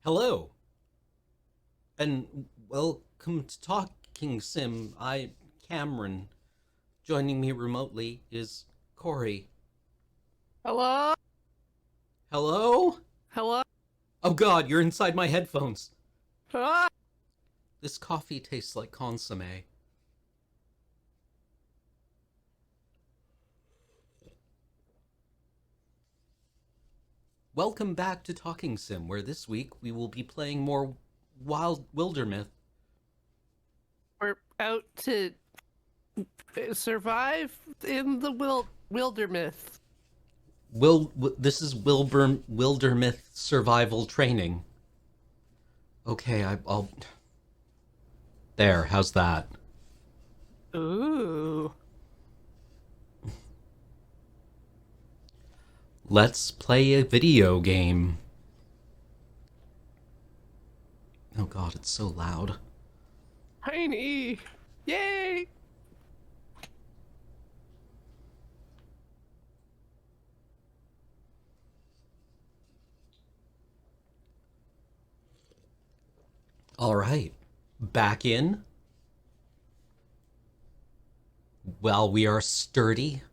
Hello, and welcome to Talking Sim. Cameron. Joining me remotely is Corey. Hello? Hello? Hello? Oh god, you're inside my headphones. Ah! This coffee tastes like consomme. Welcome back to Talking Sim, where this week we will be playing more Wildermyth. We're out to survive in the Wildermyth. This is Wildermyth survival training. Okay, I'll... There, how's that? Ooh. Let's play a video game. Oh god, it's so loud. Tiny. Yay! Alright, back in. Well, we are sturdy.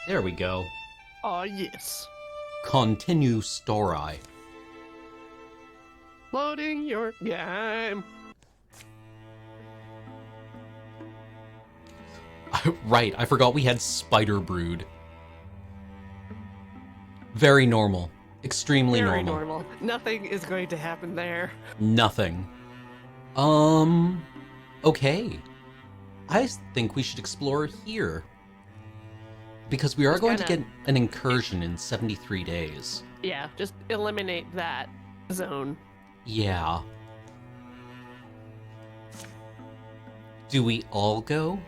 There we go. Oh, yes. Continue story. Loading your game. Right, I forgot we had Spider Brood. Very normal. Extremely Very normal. normal. Nothing is going to happen there. Nothing. Okay. I think we should explore here. Because we are going to get an incursion in 73 days. Yeah, just eliminate that zone. Yeah. Do we all go?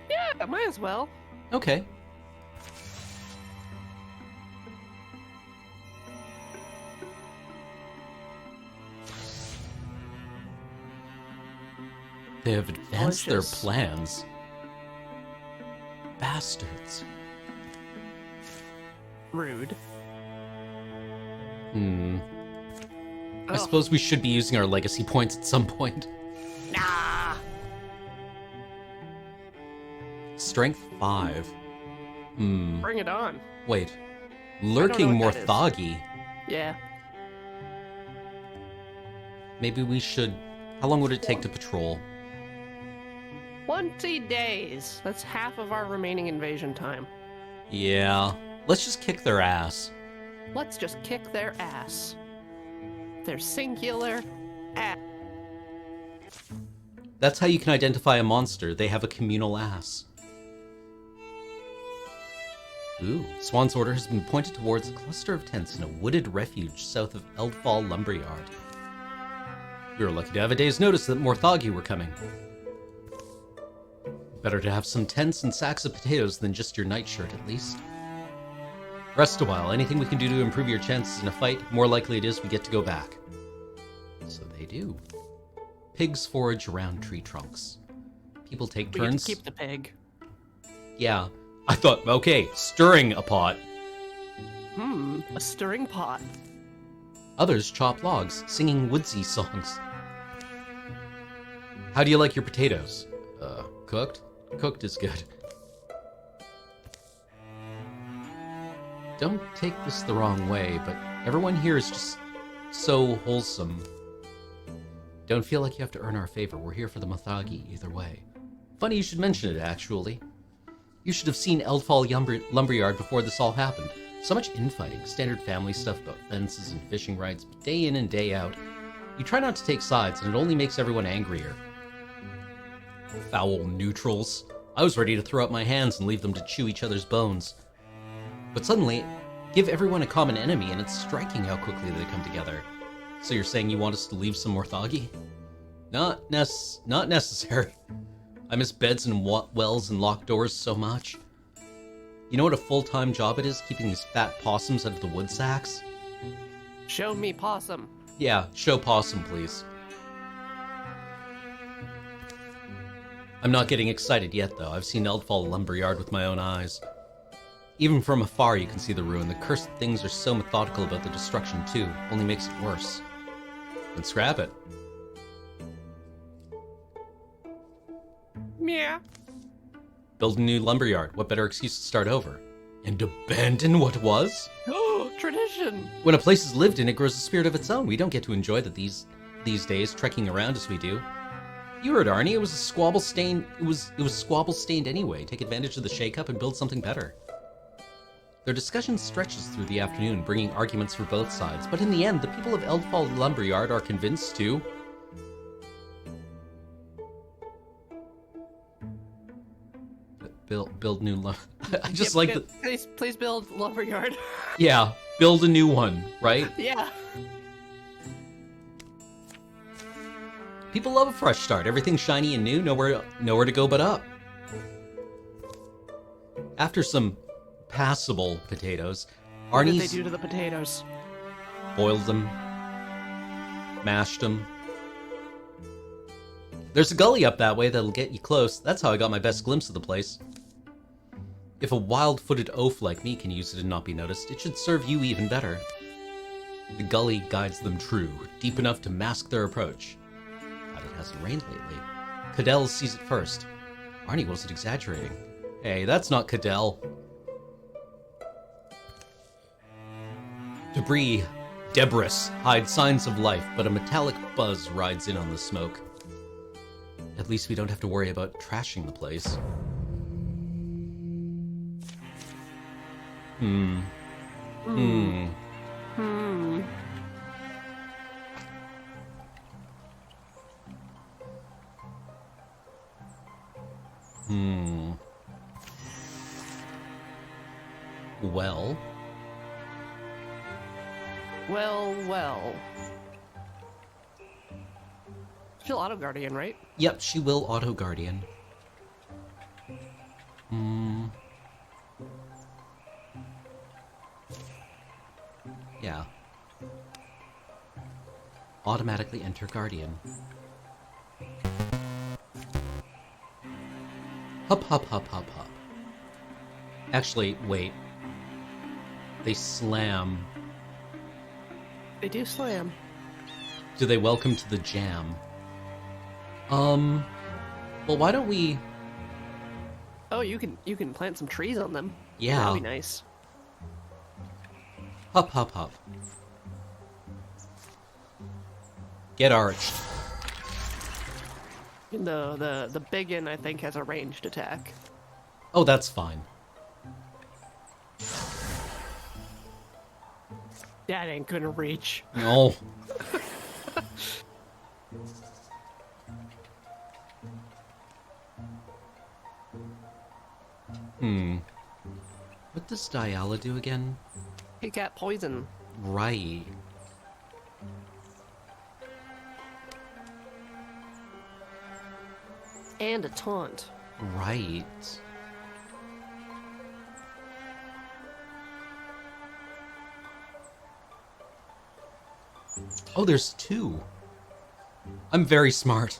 Yeah, might as well. Okay. They have advanced their plans. Bastards. Rude. I suppose we should be using our legacy points at some point. Nah. Strength 5. Bring it on. Wait. Lurking what that is. Morthagi. Yeah. Maybe we should... How long would it take to patrol? 20 days. That's half of our remaining invasion time. Yeah. Let's just kick their ass. Let's just kick their ass. Their singular ass. That's how you can identify a monster. They have a communal ass. Ooh. Swan's order has been pointed towards a cluster of tents in a wooded refuge south of Eldfall Lumberyard. We were lucky to have a day's notice that Morthagi were coming. Better to have some tents and sacks of potatoes than just your nightshirt, at least. Rest a while. Anything we can do to improve your chances in a fight, more likely it is we get to go back. So they do. Pigs forage around tree trunks. People take turns. We get to keep the pig. Yeah. I thought, okay, stirring a pot. A stirring pot. Others chop logs, singing woodsy songs. How do you like your potatoes? Cooked? Cooked is good. Don't take this the wrong way, but everyone here is just so wholesome. Don't feel like you have to earn our favor. We're here for the Morthagi either way. Funny you should mention it, actually. You should have seen Eldfall Lumberyard before this all happened. So much infighting, standard family stuff about fences and fishing rights, but day in and day out. You try not to take sides, and it only makes everyone angrier. Foul neutrals. I was ready to throw up my hands and leave them to chew each other's bones. But suddenly, give everyone a common enemy, and it's striking how quickly they come together. So you're saying you want us to leave some Morthagi? Not necessary. I miss beds and wells and locked doors so much. You know what a full-time job it is, keeping these fat possums out of the wood sacks? Show me possum. Yeah, show possum, please. I'm not getting excited yet, though. I've seen Eldfall Lumberyard with my own eyes. Even from afar, you can see the ruin. The cursed things are so methodical about their destruction, too. Only makes it worse. Then scrap it. Yeah. Build a new lumberyard. What better excuse to start over? And abandon what was? Oh, tradition. When a place is lived in, it grows a spirit of its own. We don't get to enjoy that these days, trekking around as we do. You heard Arnie. It was a squabble stained. It was squabble stained anyway. Take advantage of the shake-up and build something better. Their discussion stretches through the afternoon, bringing arguments for both sides. But in the end, the people of Eldfall Lumberyard are convinced to build new I just like the please build lumberyard. Yeah, build a new one, right? Yeah. People love a fresh start. Everything shiny and new, nowhere to go but up. After some passable potatoes, What did they Arnie's do to the potatoes? boiled them, mashed them. There's a gully up that way that'll get you close. That's how I got my best glimpse of the place. If a wild-footed oaf like me can use it and not be noticed, it should serve you even better. The gully guides them true, deep enough to mask their approach. Glad it hasn't rained lately. Cadell sees it first. Arnie wasn't exaggerating. Hey, that's not Cadell. Debris hide signs of life, but a metallic buzz rides in on the smoke. At least we don't have to worry about trashing the place. Well. Well. She'll auto guardian, right? Yep, she will auto guardian. Yeah. Automatically enter guardian. Hup. Actually, wait. They slam. They do slam. Do they welcome to the jam? Well, why don't we... Oh, you can plant some trees on them. Yeah. That'd be nice. Hup. Get arched. The biggin, I think, has a ranged attack. Oh, that's fine. That ain't gonna reach. No. What does Diala do again? He got poison. Right. And a taunt. Right. Oh, there's two. I'm very smart.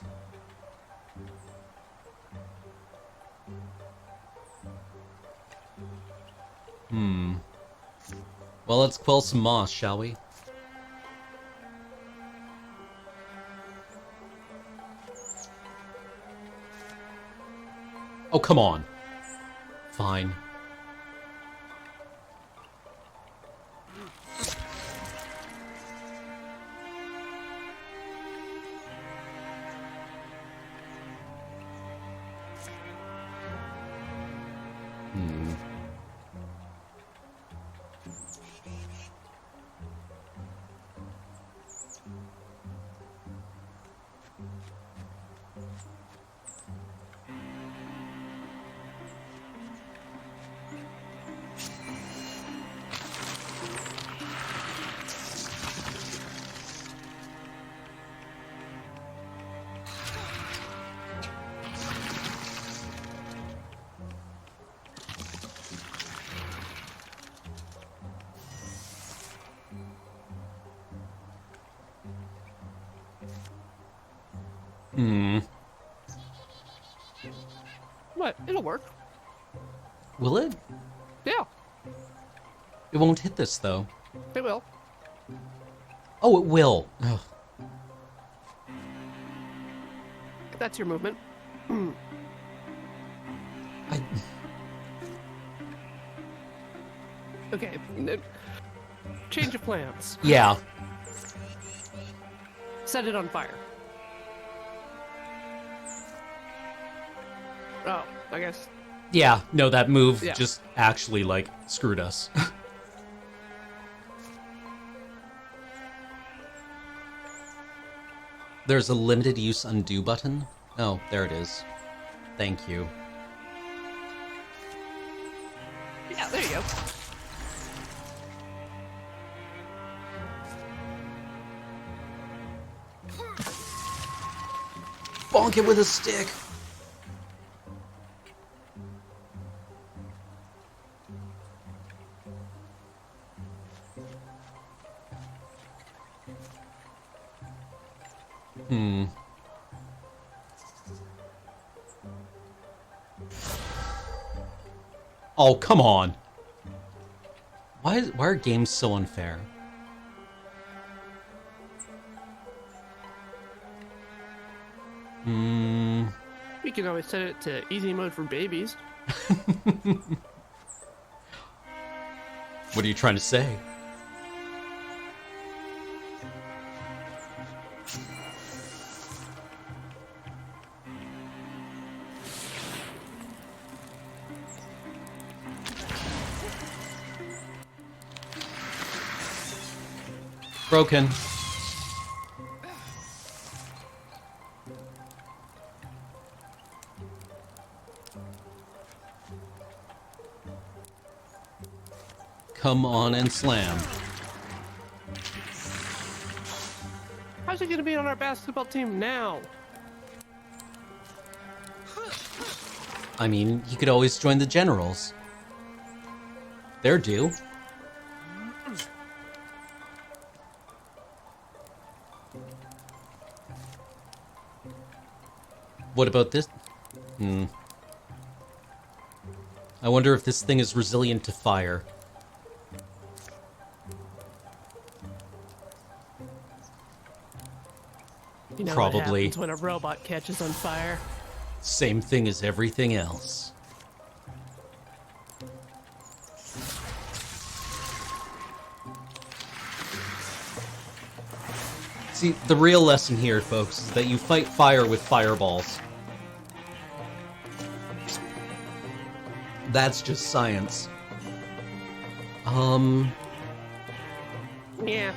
Well, let's quell some moss, shall we? Oh, come on. Fine. What? It'll work. Will it? Yeah. It won't hit this, though. It will. Oh, it will. Ugh. That's your movement. I... Okay. Change of plans. Yeah. Set it on fire. Oh, I guess. Yeah, no, that move Yeah. just actually, like, screwed us. There's a limited use undo button. Oh, there it is. Thank you. Yeah, there you go. Bonk it with a stick! Oh, come on! Why are games so unfair? You can always set it to easy mode for babies. What are you trying to say? Broken. Come on and slam. How's he gonna be on our basketball team now? I mean, you could always join the Generals. They're due. What about this? I wonder if this thing is resilient to fire. You know Probably. what happens when a robot catches on fire. Same thing as everything else. See, the real lesson here, folks, is that you fight fire with fireballs. That's just science. Yeah.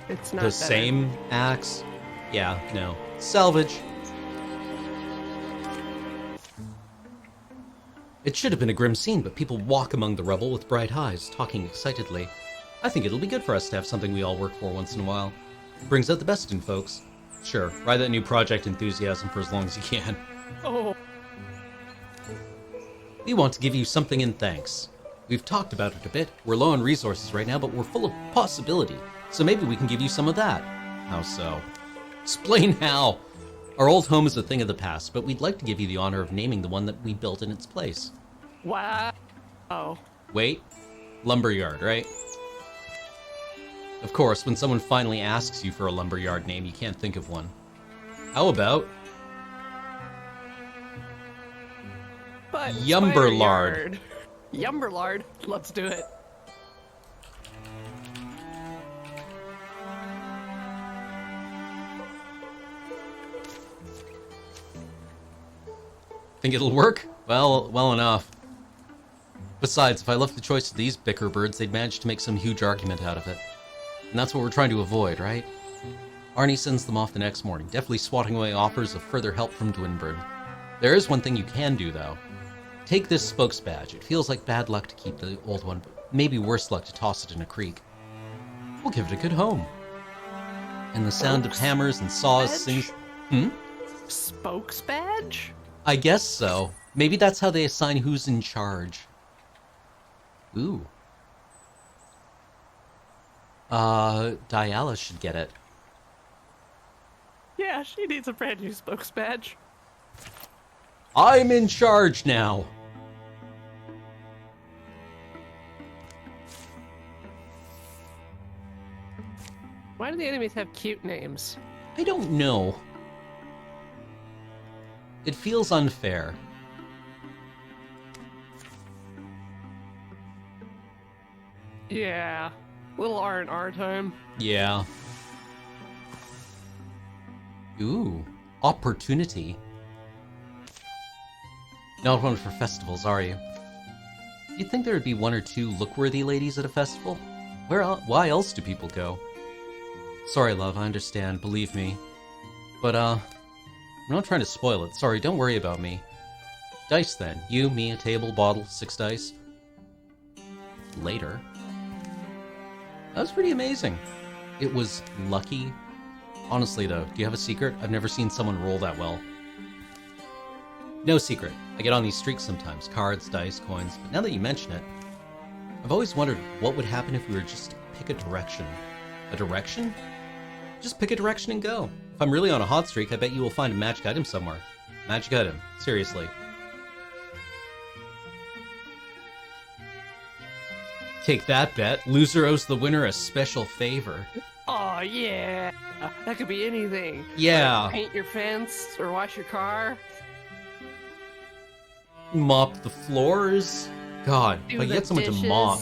It's not The better. same axe? Yeah, no. Salvage. It should have been a grim scene, but people walk among the rubble with bright eyes, talking excitedly. I think it'll be good for us to have something we all work for once in a while. Brings out the best in folks. Sure, ride that new project enthusiasm for as long as you can. Oh, We want to give you something in thanks. We've talked about it a bit. We're low on resources right now, but we're full of possibility. So maybe we can give you some of that. How so? Explain how. Our old home is a thing of the past, but we'd like to give you the honor of naming the one that we built in its place. wow. Oh, Wait, lumberyard, right? Of course, when someone finally asks you for a lumberyard name, you can't think of one. How about but Yumberlard. Yumberlard. Let's do it. Think it'll work? Well enough. Besides, if I left the choice to these bicker birds, they'd manage to make some huge argument out of it. And that's what we're trying to avoid, right? Arnie sends them off the next morning, deftly swatting away offers of further help from Dwinburn. There is one thing you can do, though. Take this spokes badge. It feels like bad luck to keep the old one, but maybe worse luck to toss it in a creek. We'll give it a good home. And the sound of Spokes hammers and saws badge? sings... Spokes badge? I guess so. Maybe that's how they assign who's in charge. Ooh. Diala should get it. Yeah, she needs a brand new spokes badge. I'm in charge now! Why do the enemies have cute names? I don't know. It feels unfair. Yeah. Little R&R time. Yeah. Ooh. Opportunity. Not one for festivals, are you? You'd think there would be one or two look-worthy ladies at a festival? Why else do people go? Sorry, love, I understand, believe me. But, I'm not trying to spoil it. Sorry, don't worry about me. Dice, then. You, me, a table, bottle, 6 dice. Later. That was pretty amazing. It was lucky. Honestly, though, do you have a secret? I've never seen someone roll that well. No secret. I get on these streaks sometimes. Cards, dice, coins. But now that you mention it, I've always wondered what would happen if we were just to pick a direction. A direction? Just pick a direction and go. If I'm really on a hot streak, I bet you will find a magic item somewhere. Magic item. Seriously. Take that bet. Loser owes the winner a special favor. Oh, yeah. That could be anything. Yeah. Like paint your fence or wash your car. Mop the floors. God, Do if I the get someone dishes. to mop,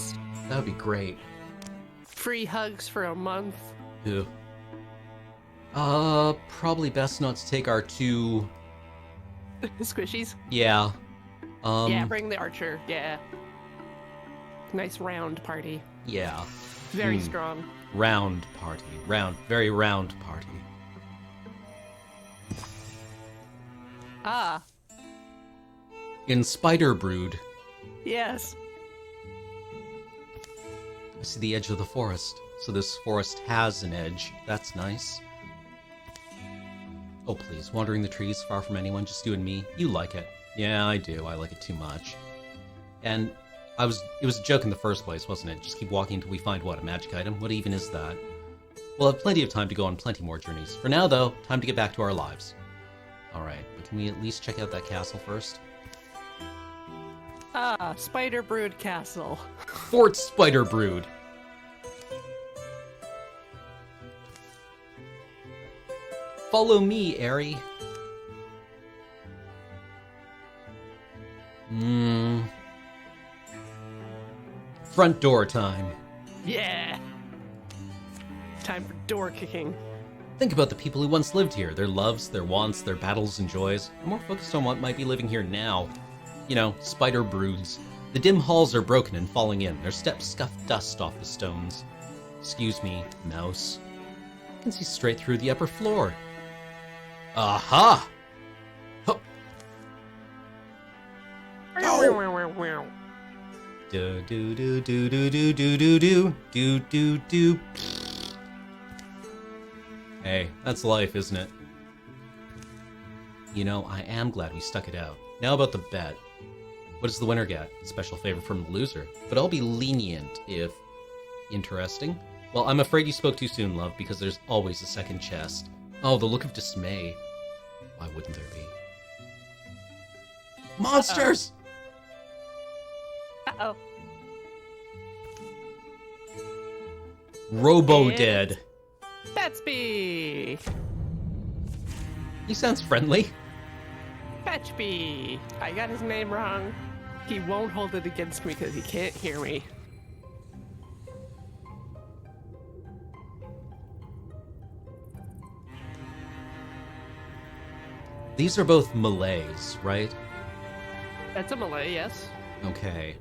that would be great. Free hugs for a month. Ew. Probably best not to take our 2... Squishies. Yeah. Yeah, bring the archer. Yeah. Nice round party. Yeah. Very strong. Round party. Very round party. Ah, In Spider Brood, yes. I see the edge of the forest. So this forest has an edge. That's nice. Oh, please. Wandering the trees, far from anyone, just you and me. You like it. Yeah, I do. I like it too much. And it was a joke in the first place, wasn't it? Just keep walking until we find what? A magic item? What even is that? We'll have plenty of time to go on plenty more journeys. For now, though, time to get back to our lives. Alright, but can we at least check out that castle first? Ah, Spider Brood Castle. Fort Spider Brood! Follow me, Airy. Front door time. Yeah. Time for door kicking. Think about the people who once lived here, their loves, their wants, their battles and joys. I'm more focused on what might be living here now. You know, spider broods. The dim halls are broken and falling in, their steps scuff dust off the stones. Excuse me, mouse. I can see straight through the upper floor. Aha! Hup. Do do do do do do do do do do do do. Hey, that's life, isn't it? You know, I am glad we stuck it out. Now about the bet. What does the winner get? Special favor from the loser. But I'll be lenient if... Interesting. Well, I'm afraid you spoke too soon, love, because there's always a second chest. Oh, the look of dismay. Why wouldn't there be? Monsters! Uh-oh. Robo-dead. Betsby! He sounds friendly. Fetchby! I got his name wrong. He won't hold it against me because he can't hear me. These are both Malays, right? That's a Malay, yes. Okay.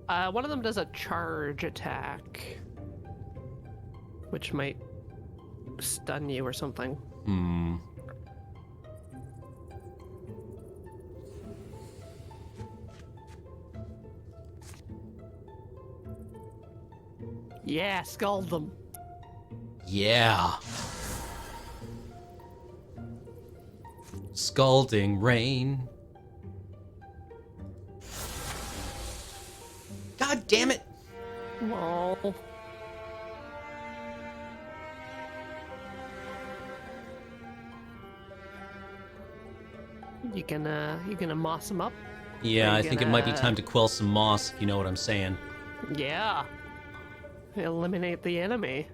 One of them does a charge attack, which might stun you or something. Hmm. Yeah, scald them. Yeah. Scalding rain. God damn it! Oh. You gonna moss them up? Yeah, Are I you think it might be gonna- time to quell some moss, if you know what I'm saying. Yeah. eliminate the enemy.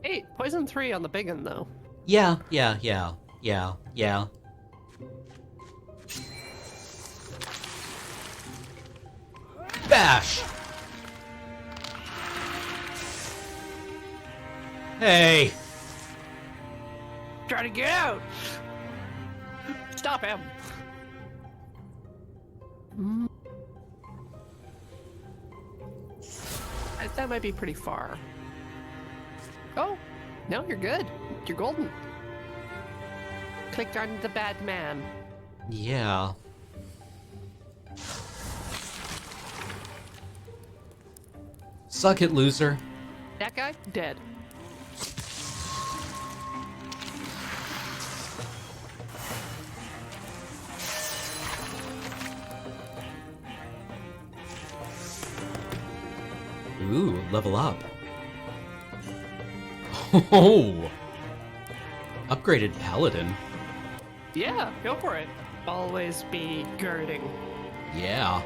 Hey, poison 3 on the big one, though. Yeah. Bash! Hey! Try to get out! Stop him! That might be pretty far. Oh, no, you're good. You're golden. Clicked on the bad man. Yeah. Suck it, loser. That guy, dead. Ooh, level up. Oh! Upgraded paladin. Yeah, go for it. Always be girding. Yeah.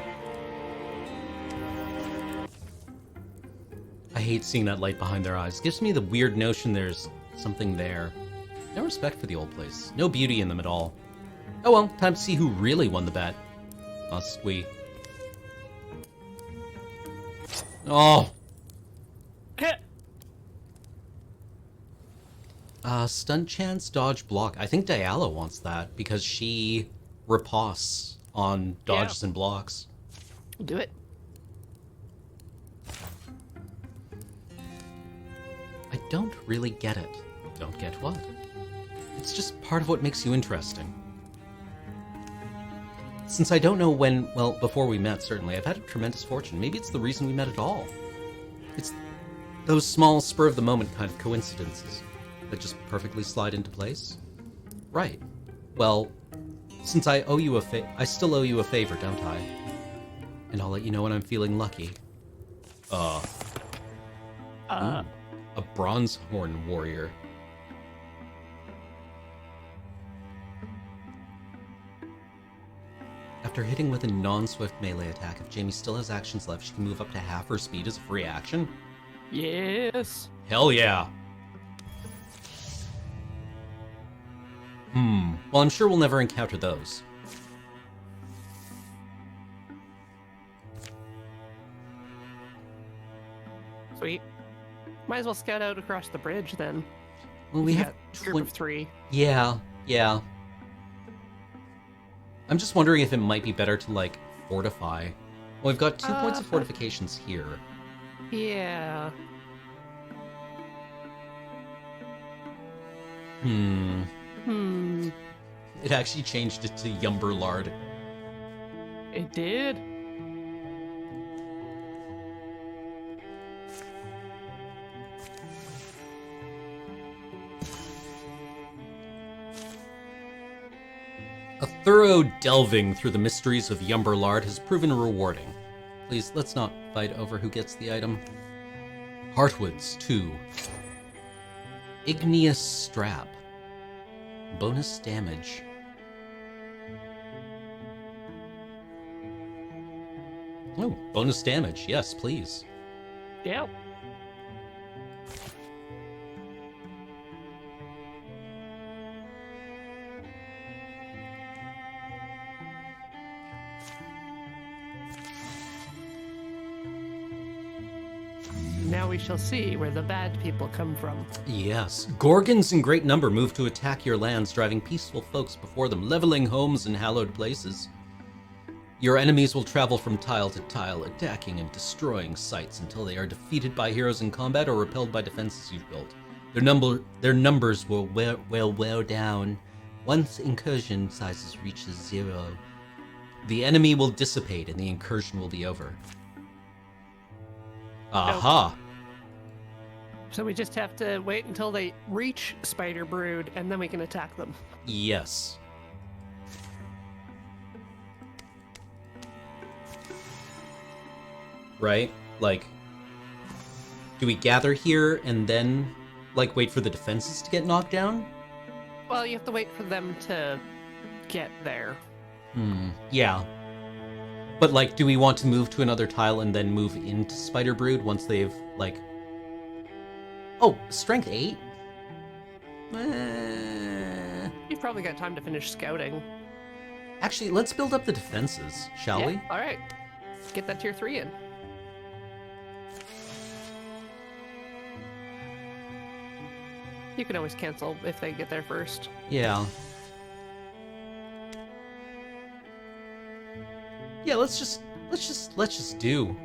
I hate seeing that light behind their eyes. Gives me the weird notion there's something there. No respect for the old place. No beauty in them at all. Oh well, time to see who really won the bet. Must we? Oh! Stunt chance, dodge, block. I think Diala wants that because she riposts on dodges and blocks. Do it. I don't really get it. Don't get what? It's just part of what makes you interesting. Since I don't know when, well, before we met, certainly, I've had a tremendous fortune. Maybe it's the reason we met at all. It's those small, spur-of-the-moment kind of coincidences that just perfectly slide into place. Right. Well, since I owe you I still owe you a favor, don't I? And I'll let you know when I'm feeling lucky. Ooh, a Bronzehorn warrior. After hitting with a non-swift melee attack, if Jamie still has actions left, she can move up to half her speed as a free action? Yes. Hell yeah. Well, I'm sure we'll never encounter those. Sweet. Might as well scout out across the bridge then. Well, we have a group of 3. Yeah. I'm just wondering if it might be better to, like, fortify. Well, we've got 2 points of fortifications here. Yeah. It actually changed it to Yumberlard. It did? A thorough delving through the mysteries of Yumberlard has proven rewarding. Please, let's not fight over who gets the item. Heartwoods 2. Igneous Strap. Bonus damage. Oh, bonus damage. Yes, please. Yep. Now we shall see where the bad people come from. Yes. Gorgons in great number move to attack your lands, driving peaceful folks before them, leveling homes and hallowed places. Your enemies will travel from tile to tile, attacking and destroying sites until they are defeated by heroes in combat or repelled by defenses you've built. Their numbers will wear down. Once incursion sizes reaches 0, the enemy will dissipate and the incursion will be over. Aha! So we just have to wait until they reach Spider Brood, and then we can attack them. Yes. Right? Like, do we gather here and then, like, wait for the defenses to get knocked down? Well, you have to wait for them to get there. Yeah. But, like, do we want to move to another tile and then move into Spider Brood once they've, like... Oh, strength 8? You've probably got time to finish scouting. Actually, let's build up the defenses, shall we? All right. Get that tier 3 in. You can always cancel if they get there first. Yeah. Yeah, let's just do.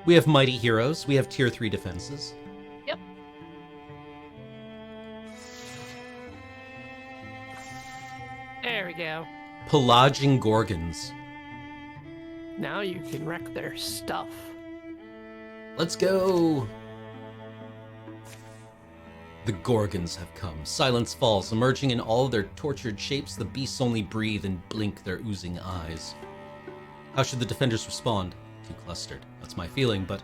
We have mighty heroes. We have tier 3 defenses. Yep. There we go. Pelaging Gorgons. Now you can wreck their stuff. Let's go! The Gorgons have come. Silence falls. Emerging in all their tortured shapes, the beasts only breathe and blink their oozing eyes. How should the defenders respond? Too clustered. That's my feeling, but...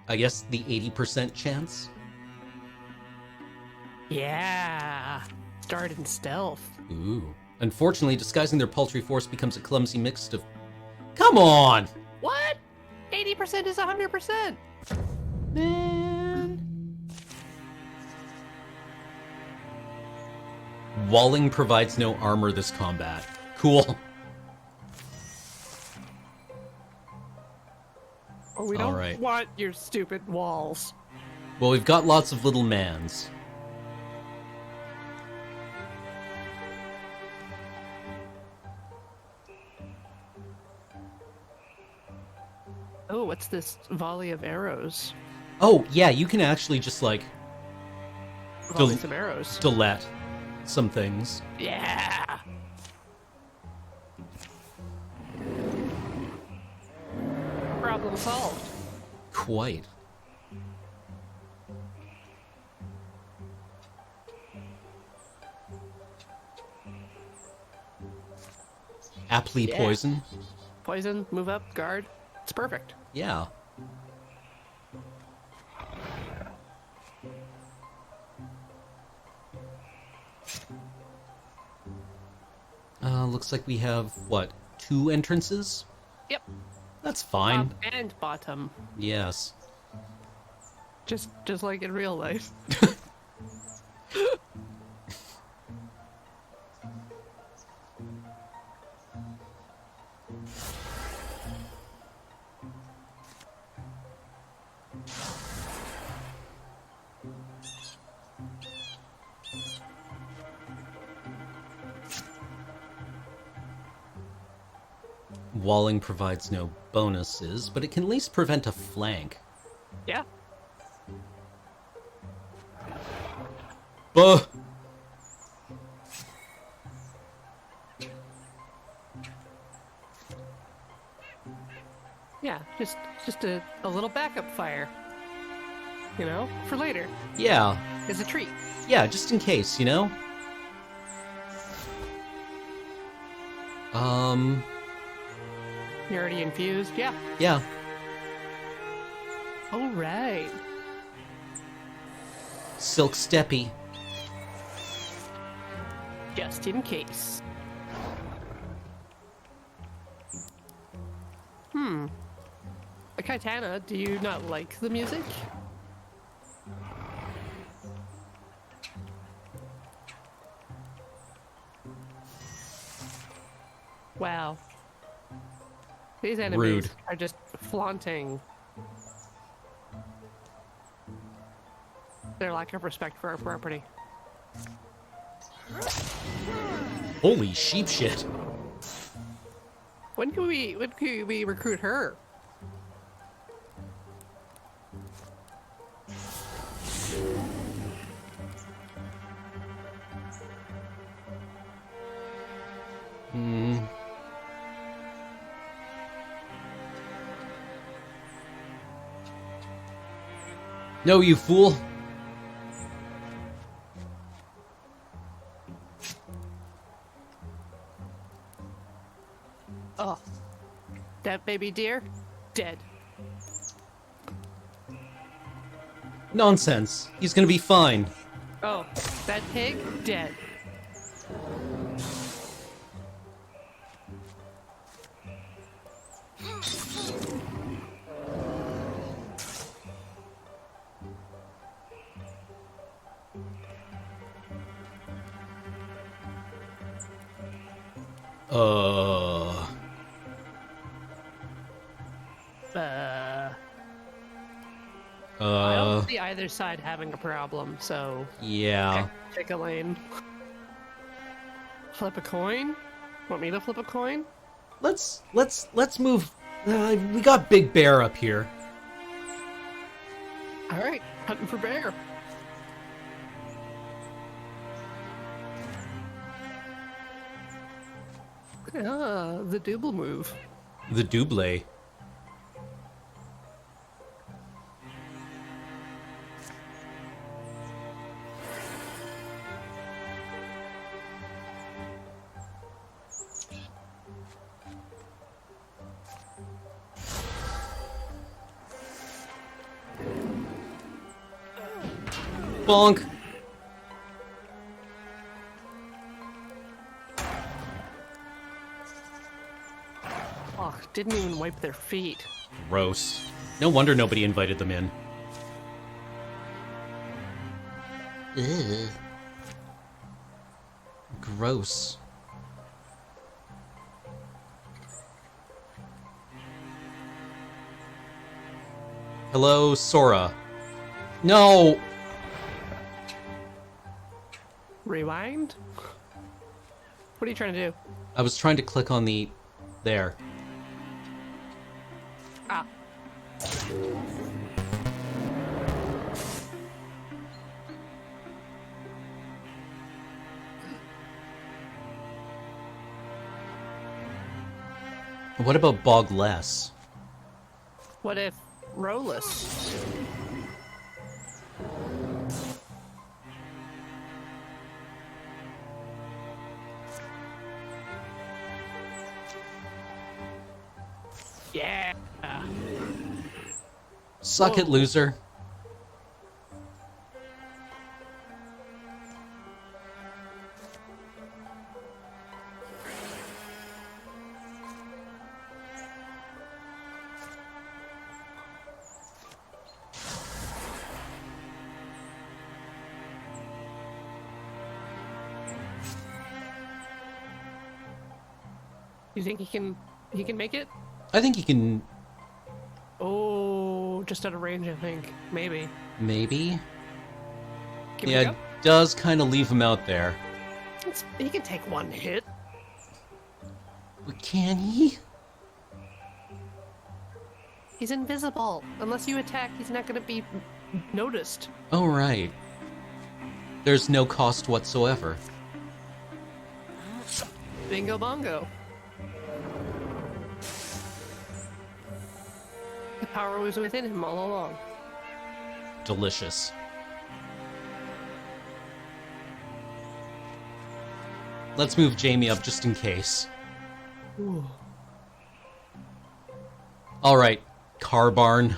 I guess the 80% chance? Yeah. Start in stealth. Ooh. Unfortunately, disguising their paltry force becomes a clumsy mix of... Come on! What? 80% is 100%. Man. Walling provides no armor this combat. Cool. Oh, we don't want your stupid walls. Well, we've got lots of little mans. Oh, what's this volley of arrows? Oh, yeah, you can actually just, like... Volley some arrows. Delete some things. Yeah! Problem solved. Quite. Aptly poison. Poison, move up, guard. It's perfect. Yeah. Looks like we have, what, 2 entrances? Yep. That's fine. Top and bottom. Yes. Just like in real life. Walling provides no bonuses, but it can at least prevent a flank. Yeah. Buh! Yeah, just a little backup fire. You know, for later. Yeah. As a treat. Yeah, just in case, you know? You're already infused? Yeah. Yeah. All right. Silk Steppy. Just in case. Kaitana, do you not like the music? Wow. These enemies Rude. are just flaunting their lack of respect for our property. Holy sheep shit. When can we recruit her? No, you fool. Oh, that baby deer? Dead. Nonsense. He's gonna be fine. Oh, that pig? Dead. I don't see either side having a problem, so Yeah. pick a lane. Flip a coin? Want me to flip a coin? Let's move. We got Big Bear up here. All right, hunting for bear. Ah, the double move. The double. Bonk. Oh, didn't even wipe their feet. Gross. No wonder nobody invited them in. Ugh. Gross. Hello, Sora. No! Rewind? What are you trying to do? I was trying to click on the... there. Ah. What about Bogless? What if Rolus? Yeah. Suck it, Whoa. loser. You think he can make it? I think you can... Oh, just out of range, I think. Maybe. maybe? Give it a Yeah, go. it does kind of leave him out there. He can take one hit. But can he? He's invisible. Unless you attack, he's not going to be noticed. Oh, right. There's no cost whatsoever. Bingo bongo. The power was within him all along. Delicious. Let's move Jamie up just in case. Ooh. Alright, car barn.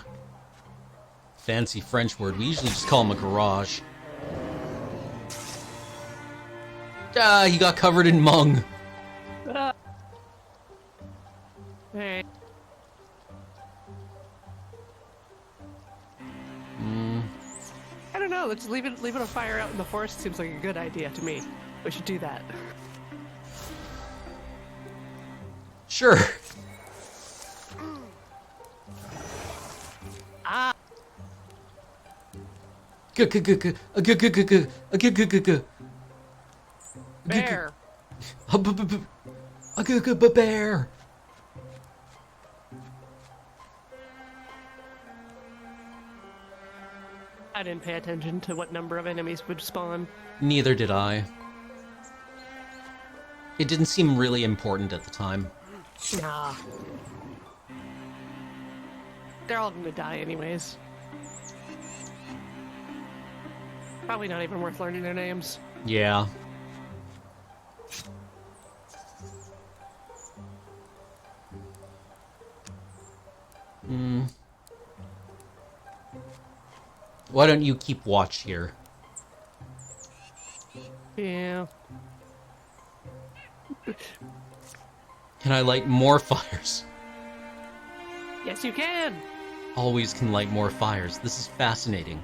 Fancy French word. We usually just call him a garage. Ah, he got covered in mung. Ah. Hey. I don't know. Let's leave it on fire out in the forest. Seems like a good idea to me. We should do that. Sure. Ah. Bear. Bear. I didn't pay attention to what number of enemies would spawn. Neither did I. It didn't seem really important at the time. Nah. They're all gonna die anyways. Probably not even worth learning their names. Yeah. Why don't you keep watch here? Yeah. Can I light more fires? Yes, you can. Always can light more fires. This is fascinating.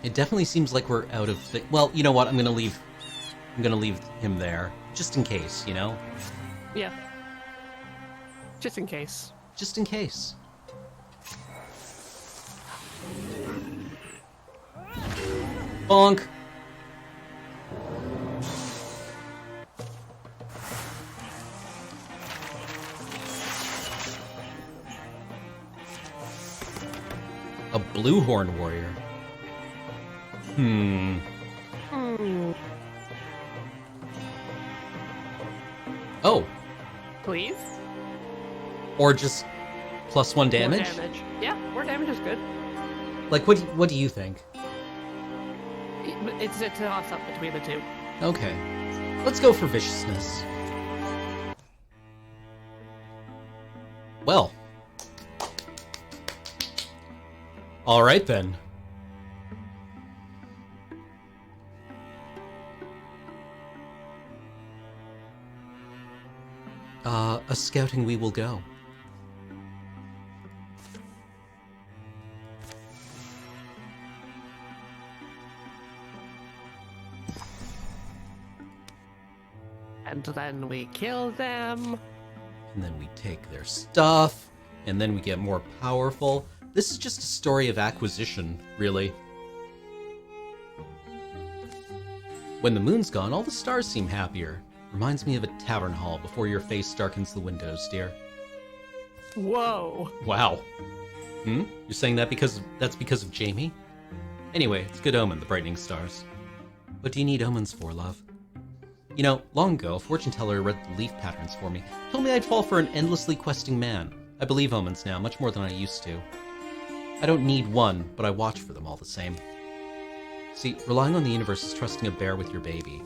It definitely seems like we're out of well, you know what? I'm gonna leave him there. Just in case, you know? Yeah. Just in case. Just in case. Bonk! A blue horn warrior. Hmm. Oh. Please? Or just +1 damage? More damage. Yeah, more damage is good. Like, what do you think? It's a toss-up between the two. Okay. Let's go for viciousness. Well. Alright then. A scouting we will go. And then we kill them. And then we take their stuff. And then we get more powerful. This is just a story of acquisition, really. When the moon's gone, all the stars seem happier. Reminds me of a tavern hall before your face darkens the windows, dear. Whoa. Wow. You're saying that that's because of Jamie? Anyway, it's good omen, the brightening stars. What do you need omens for, love? You know, long ago, a fortune teller read the leaf patterns for me. Told me I'd fall for an endlessly questing man. I believe omens now, much more than I used to. I don't need one, but I watch for them all the same. See, relying on the universe is trusting a bear with your baby.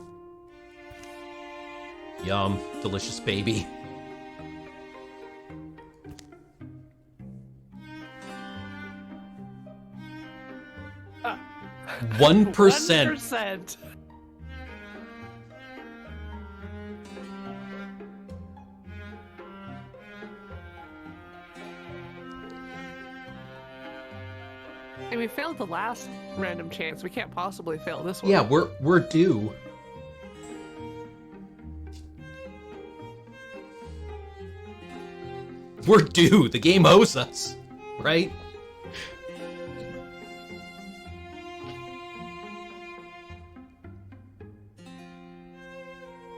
Yum, delicious baby. Uh, 1%. 1%. And we failed the last random chance. We can't possibly fail this one. Yeah, we're due. We're due. The game owes us, right?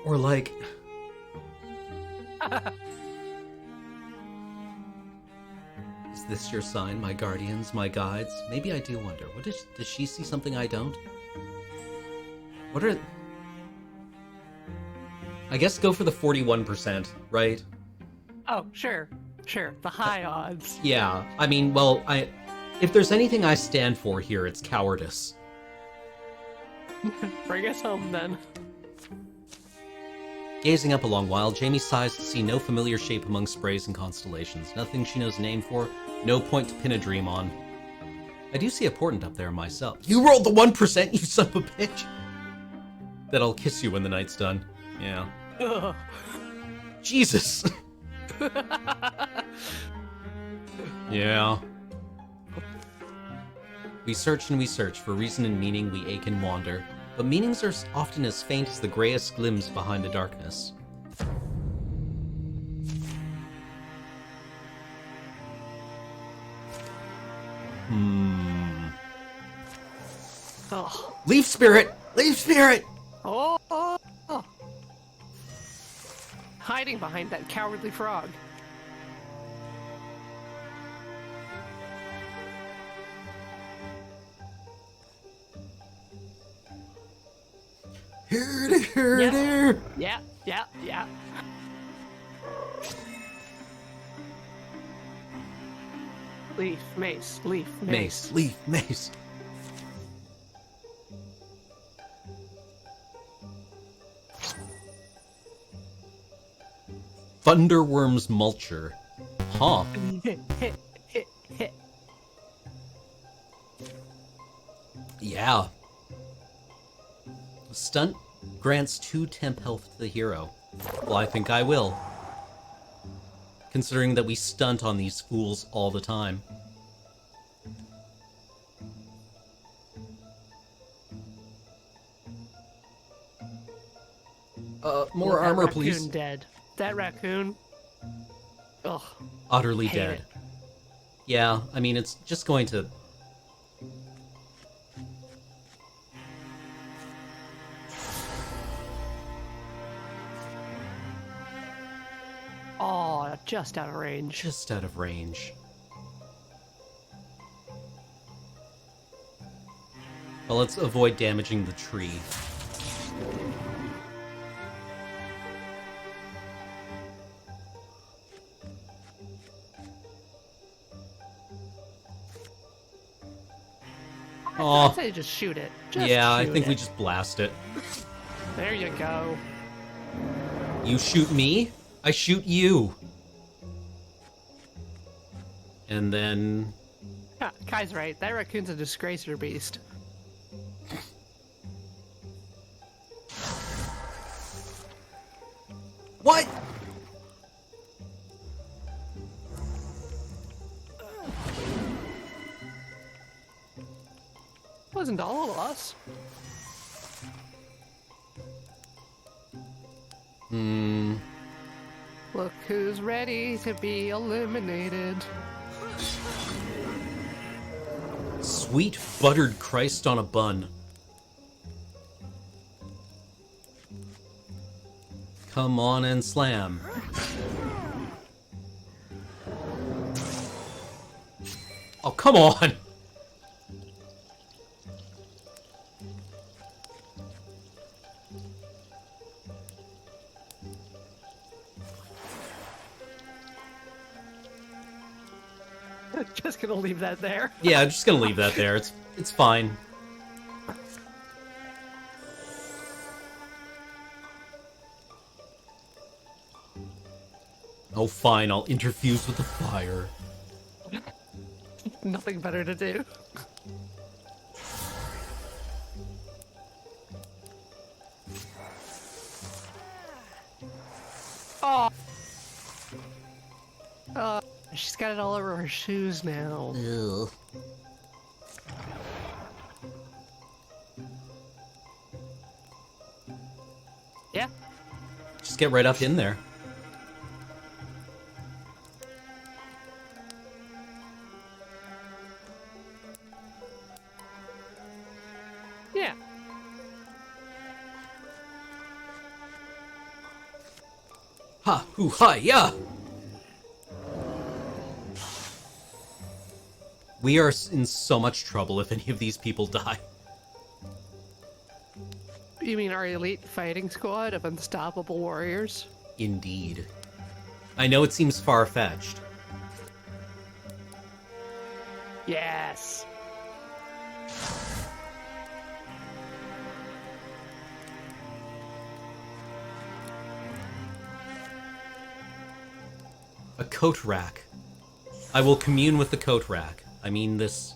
Or like... Is this your sign, my guardians, my guides? Maybe I do wonder. Does she see something I don't? What are... I guess go for the 41%, right? Oh, sure. Sure. The high odds. Yeah, I mean, well, if there's anything I stand for here, it's cowardice. Bring us home, then. Gazing up a long while, Jamie sighs to see no familiar shape among sprays and constellations. Nothing she knows a name for, no point to pin a dream on. I do see a portent up there myself. You rolled the 1%, you son of a bitch! That I'll kiss you when the night's done. Yeah. Ugh. Jesus! Yeah. We search and we search, for reason and meaning we ache and wander, but meanings are often as faint as the greyest glimpse behind the darkness. Oh. Leaf spirit! Leaf spirit! Oh. Oh. Hiding behind that cowardly frog. Here. Yeah. Leaf, mace, leaf, mace. Leaf, mace. Thunderworm's Mulcher. Huh. Yeah. Stunt grants 2 temp health to the hero. Well, I think I will. Considering that we stunt on these fools all the time. More Look, armor, that please. raccoon dead. That raccoon. Ugh. Utterly Hate dead. it. Yeah, I mean, it's just going to... Oh, just out of range. just out of range. Well, let's avoid damaging the tree. I'd Oh, say just shoot it. Just yeah, I shoot think we it. just blast it. There you go. You shoot me, I shoot you. And then... Yeah, Kai's right. That raccoon's a disgracer beast. What? Wasn't all of us. Look who's ready to be eliminated. Sweet buttered Christ on a bun. Come on and slam. Oh, come on! Just gonna leave that there. Yeah, I'm just gonna leave that there. It's fine. Oh, fine. I'll interfuse with the fire. Nothing better to do. Oh. She's got it all over her shoes now. Ugh. Yeah. Just get right up in there. Yeah. Ha! Hoo! Hi! Yeah! We are in so much trouble if any of these people die. You mean our elite fighting squad of unstoppable warriors? Indeed. I know it seems far-fetched. Yes. A coat rack. I will commune with the coat rack. I mean this...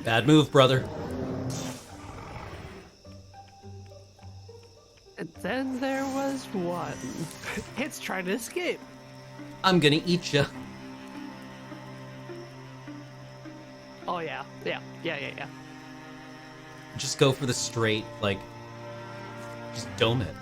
Bad move, brother. And then there was one. It's trying to escape. I'm gonna eat ya. Oh yeah, yeah. Just go for the straight, like... Just dome it.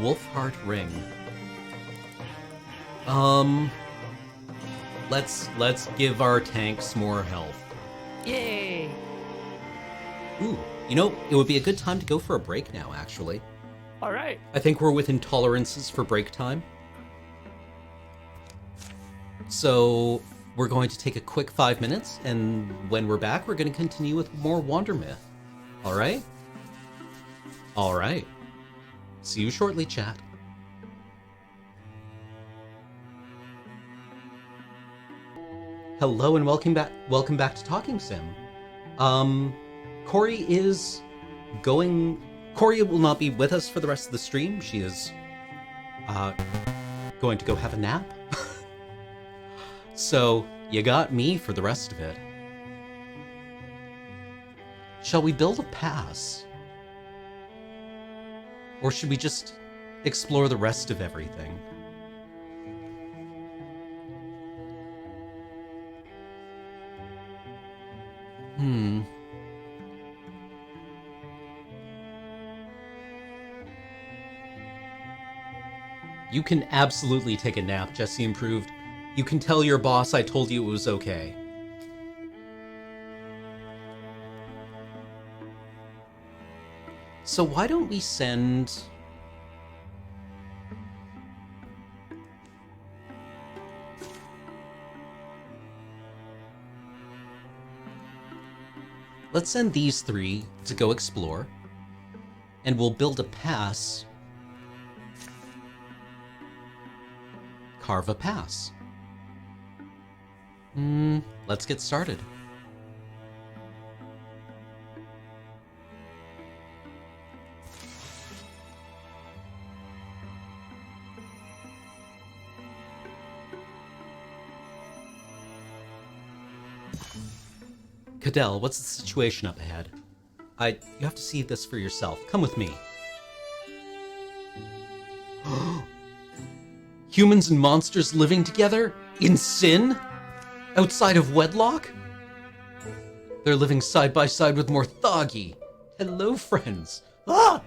Wolfheart Ring. Let's give our tanks more health. Yay! Ooh, you know, it would be a good time to go for a break now, actually. All right. I think we're within tolerances for break time. So, we're going to take a quick 5 minutes, and when we're back, we're going to continue with more Wildermyth. Alright? Alright. See you shortly, chat. Hello and welcome back to Talking Sim. Corey is going... Corey will not be with us for the rest of the stream. She is going to go have a nap. So, you got me for the rest of it. Shall we build a pass? Or should we just explore the rest of everything? You can absolutely take a nap, Jesse improved. You can tell your boss I told you it was okay. So why don't we send... Let's send these three to go explore, and we'll build a pass. Carve a pass. Let's get started. Cadell, what's the situation up ahead? You have to see this for yourself. Come with me. Humans and monsters living together? In sin? Outside of wedlock? They're living side by side with Morthagi. Hello, friends. Ah!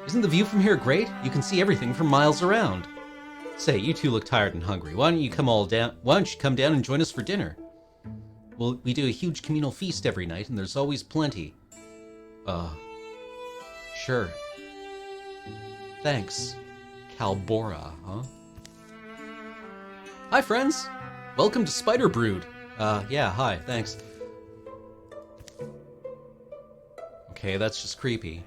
Isn't the view from here great? You can see everything from miles around. Say, you two look tired and hungry. Why don't you come down and join us for dinner? Well, we do a huge communal feast every night, and there's always plenty. Sure. Thanks. Calbora, huh? Hi, friends! Welcome to Spider Brood. Yeah, hi, thanks. Okay, that's just creepy.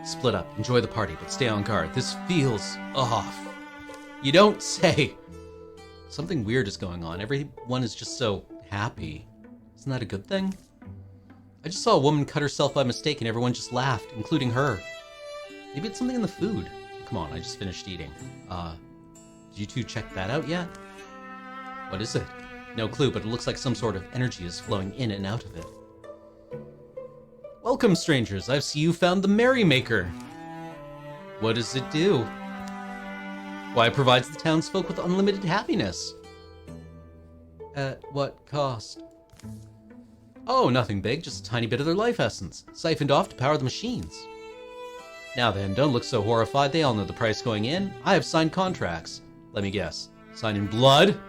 Split up, enjoy the party, but stay on guard. This feels off. You don't say! Something weird is going on. Everyone is just so happy. Isn't that a good thing? I just saw a woman cut herself by mistake and everyone just laughed, including her. Maybe it's something in the food. Come on, I just finished eating. Did you two check that out yet? What is it? No clue, but it looks like some sort of energy is flowing in and out of it. Welcome, strangers. I see you found the Merrymaker. What does it do? Why, it provides the townsfolk with unlimited happiness. At what cost? Oh, nothing big, just a tiny bit of their life essence, siphoned off to power the machines. Now then, don't look so horrified, they all know the price going in. I have signed contracts. Let me guess. Signed in blood?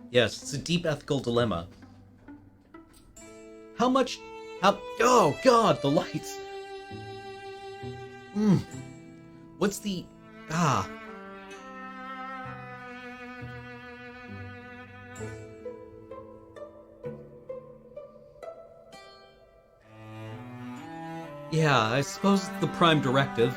Yes, it's a deep ethical dilemma. Oh god, the lights! What's the... Yeah, I suppose it's the Prime Directive.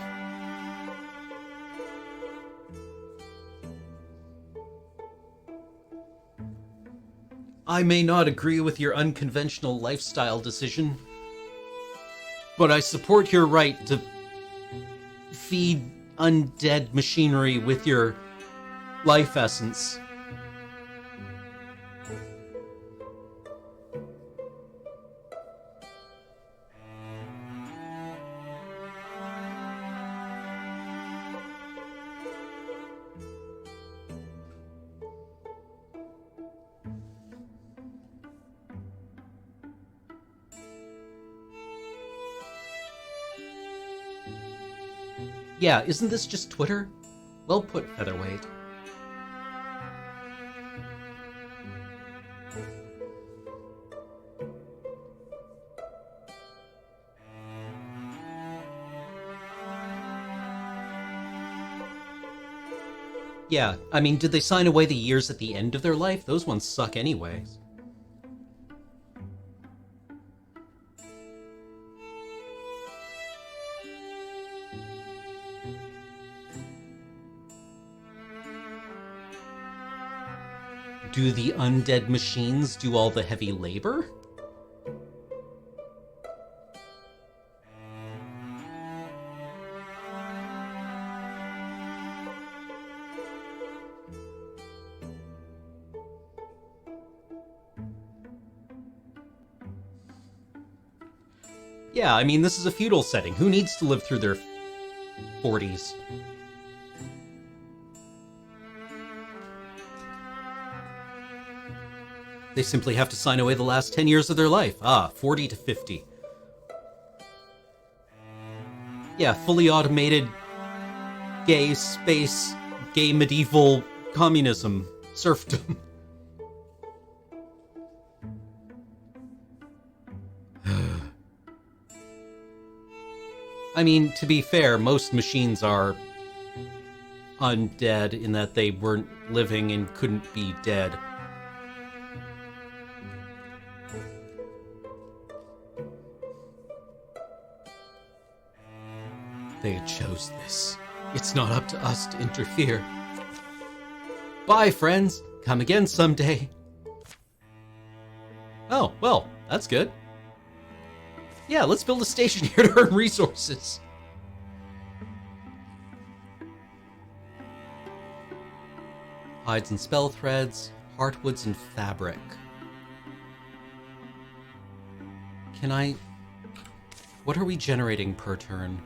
I may not agree with your unconventional lifestyle decision, but I support your right to feed undead machinery with your life essence. Yeah, isn't this just Twitter? Well put, Featherweight. Yeah, I mean, did they sign away the years at the end of their life? Those ones suck anyways. Do the undead machines do all the heavy labor? Yeah, I mean, this is a feudal setting. Who needs to live through their 40s? They simply have to sign away the last 10 years of their life. 40 to 50. Yeah, fully automated gay space, gay medieval communism, serfdom. I mean, to be fair, most machines are undead in that they weren't living and couldn't be dead. They had chose this. It's not up to us to interfere. Bye, friends. Come again someday. Oh, well, that's good. Yeah, let's build a station here to earn resources. Hides and spell threads, heartwoods and fabric. Can I... What are we generating per turn?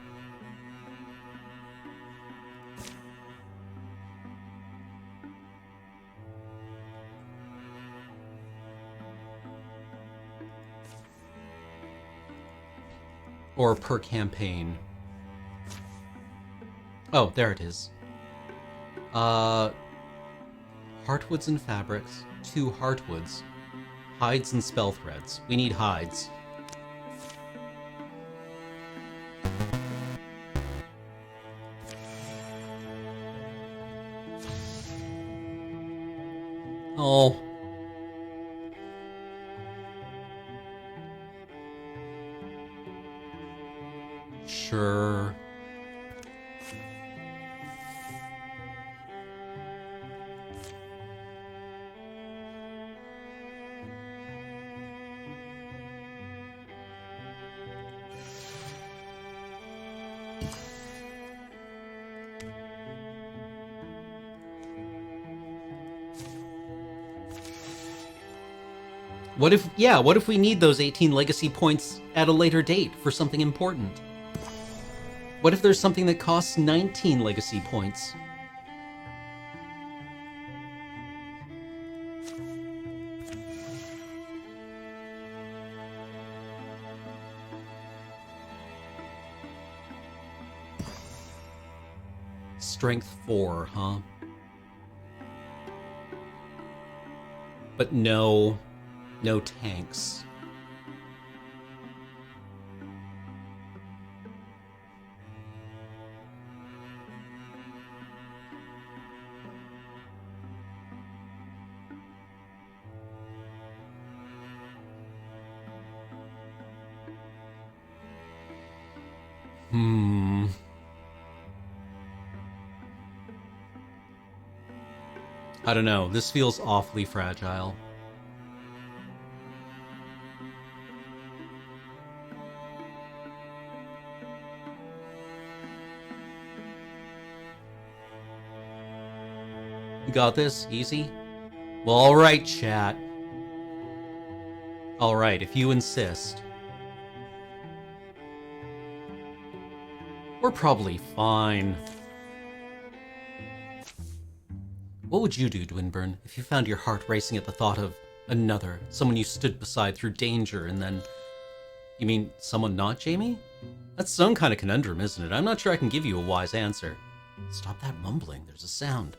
Or per campaign. Oh, there it is. Heartwoods and fabrics. 2 heartwoods. Hides and spell threads. We need hides. Oh. Sure. What if we need those 18 legacy points at a later date for something important? What if there's something that costs 19 legacy points? Strength 4, huh? But no tanks. I don't know. This feels awfully fragile. You got this? Easy? Well, alright, chat. Alright, if you insist. We're probably fine. What would you do, Dwinburn, if you found your heart racing at the thought of another, someone you stood beside through danger, and then... You mean, someone not Jamie? That's some kind of conundrum, isn't it? I'm not sure I can give you a wise answer. Stop that mumbling, there's a sound.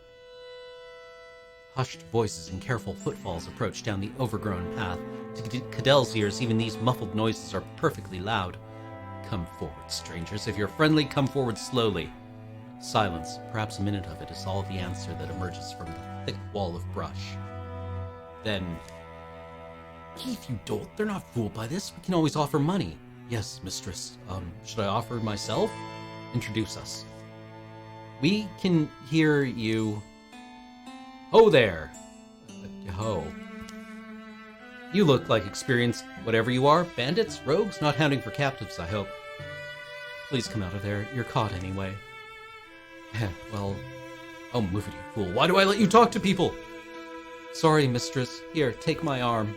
Hushed voices and careful footfalls approach down the overgrown path. To Cadell's ears, even these muffled noises are perfectly loud. Come forward, strangers. If you're friendly, come forward slowly. Silence, perhaps a minute of it, is all the answer that emerges from the thick wall of brush. Then, Keith, you dolt, they're not fooled by this. We can always offer money. Yes, mistress. Should I offer myself? Introduce us. We can hear you. Ho there! Ho. You look like experienced whatever you are. Bandits? Rogues? Not hounding for captives, I hope. Please come out of there. You're caught anyway. Well... Oh, move it, you fool. Why do I let you talk to people? Sorry, mistress. Here, take my arm.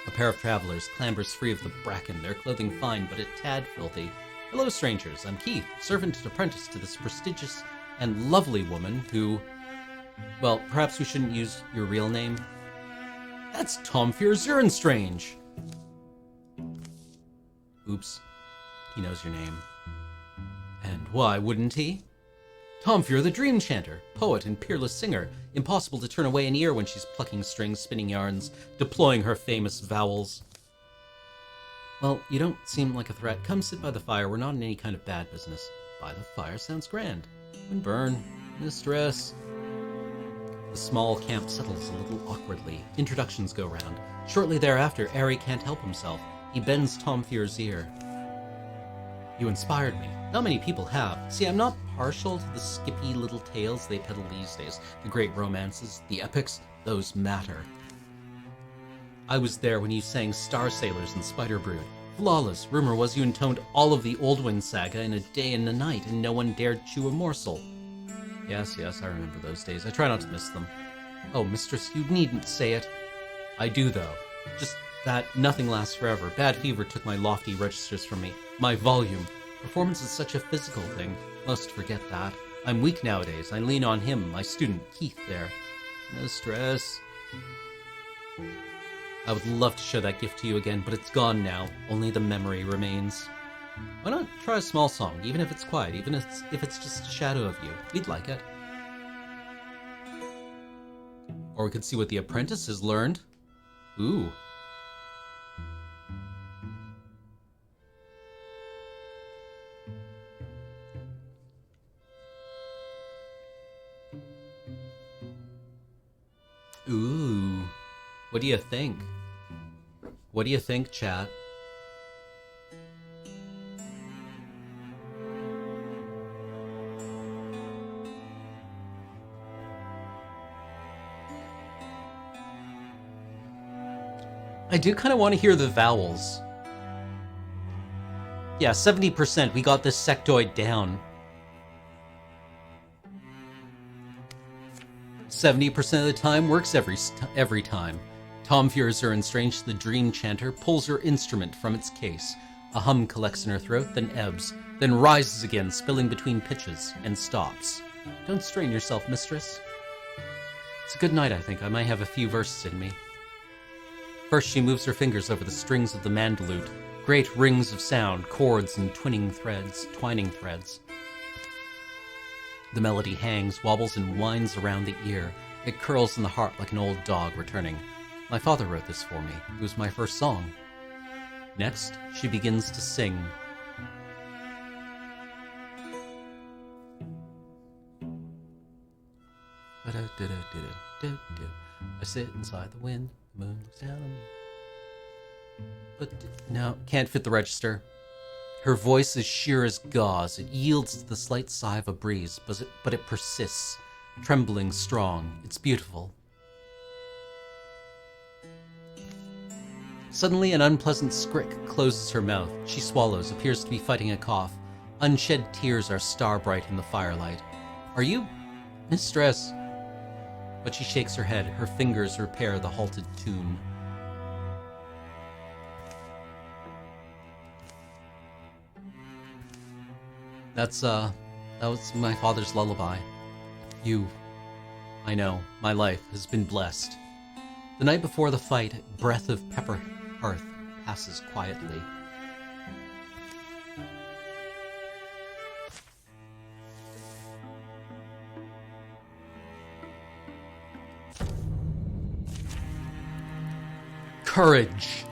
A pair of travelers clambers free of the bracken, their clothing fine but a tad filthy. Hello, strangers. I'm Keith, servant and apprentice to this prestigious and lovely woman who... Well, perhaps we shouldn't use your real name. That's Tomfear Zurenstrange. Oops. He knows your name. And why wouldn't he? Tomfear the Dream Chanter, poet and peerless singer. Impossible to turn away an ear when she's plucking strings, spinning yarns, deploying her famous vowels. Well, you don't seem like a threat. Come sit by the fire. We're not in any kind of bad business. By the fire sounds grand. And burn. Mistress. The small camp settles a little awkwardly. Introductions go round. Shortly thereafter, Ari can't help himself. He bends Tomfear's ear. You inspired me. Not many people have. See, I'm not partial to the skippy little tales they peddle these days. The great romances, the epics, those matter. I was there when you sang Star Sailors and Spider Brood. Flawless. Rumor was you intoned all of the Oldwin saga in a day and a night, and no one dared chew a morsel. Yes, I remember those days. I try not to miss them. Oh, mistress, you needn't say it. I do, though. Just that nothing lasts forever. Bad fever took my lofty registers from me. My volume. Performance is such a physical thing. Must forget that. I'm weak nowadays. I lean on him, my student, Keith, there. Mistress. I would love to show that gift to you again, but it's gone now. Only the memory remains. Why not try a small song, even if it's quiet, even if it's just a shadow of you? We'd like it. Or we could see what the apprentice has learned. Ooh. Ooh. What do you think? What do you think, chat? I do kind of want to hear the vowels. Yeah, 70%. We got this sectoid down. 70% of the time works every time. Tomfear Zurenstrange, the Dream Chanter, pulls her instrument from its case. A hum collects in her throat, then ebbs, then rises again, spilling between pitches, and stops. Don't strain yourself, mistress. It's a good night, I think. I might have a few verses in me. First, she moves her fingers over the strings of the mandolute. Great rings of sound, chords and twining threads. The melody hangs, wobbles, and winds around the ear. It curls in the heart like an old dog returning. My father wrote this for me. It was my first song. Next, she begins to sing. I sit inside the wind, the moon looks down on me. But no, can't fit the register. Her voice is sheer as gauze. It yields to the slight sigh of a breeze, but it persists, trembling strong. It's beautiful. Suddenly, an unpleasant scrick closes her mouth. She swallows, appears to be fighting a cough. Unshed tears are star-bright in the firelight. Are you... mistress? But she shakes her head. Her fingers repair the halted tune. That was my father's lullaby. I know, my life has been blessed. The night before the fight, breath of pepper hearth passes quietly. Courage.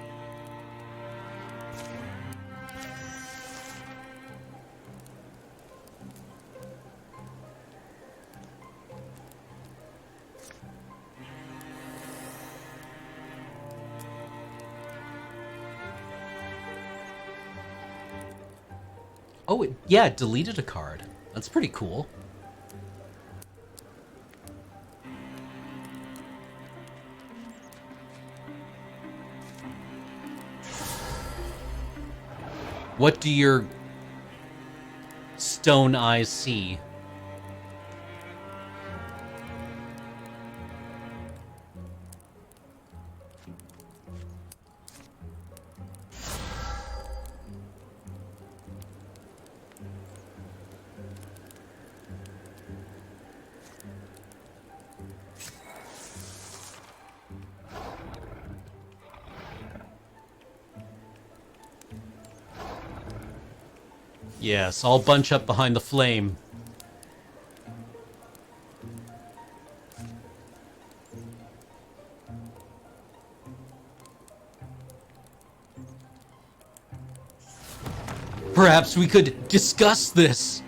Oh, yeah, it deleted a card. That's pretty cool. What do your stone eyes see? Yes, I'll bunch up behind the flame. Perhaps we could discuss this.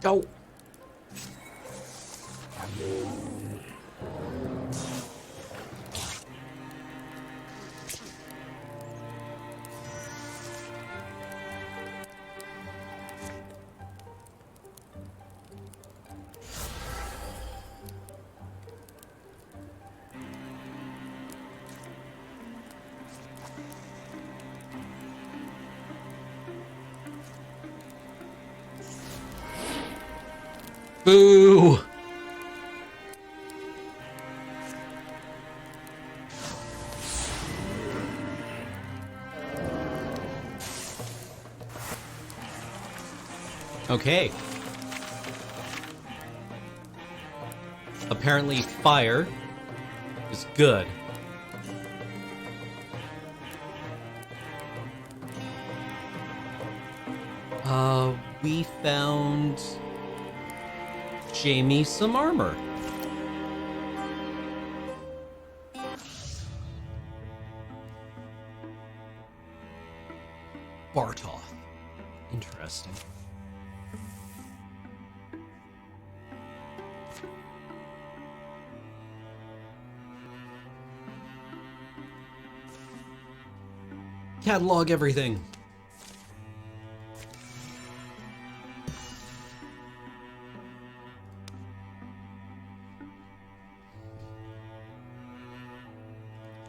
Oh. Boo! Okay. Apparently fire is good. We found Jamie some armor. Bartoth. Interesting. Catalog everything.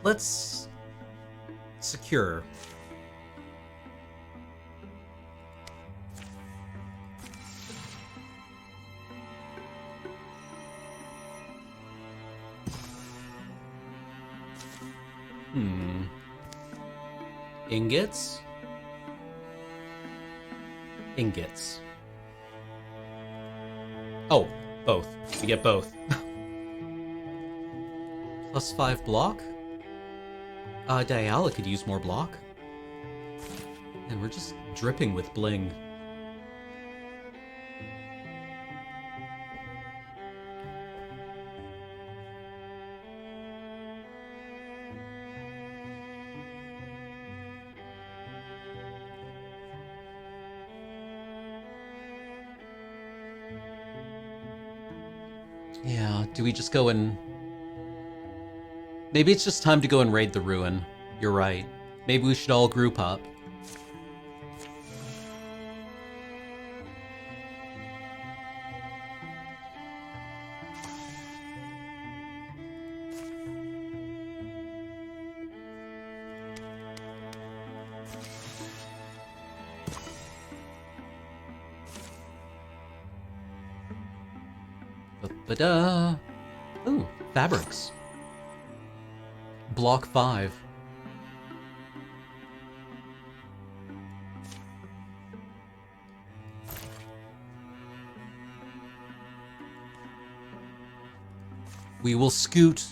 Let's secure. Ingots? Ingots. Oh, both. We get both. +5 block? Diala could use more block. And we're just dripping with bling. Yeah, do we just go and... Maybe it's just time to go and raid the ruin. You're right. Maybe we should all group up. Ba-da! Ooh, fabrics. Block 5. We will scoot.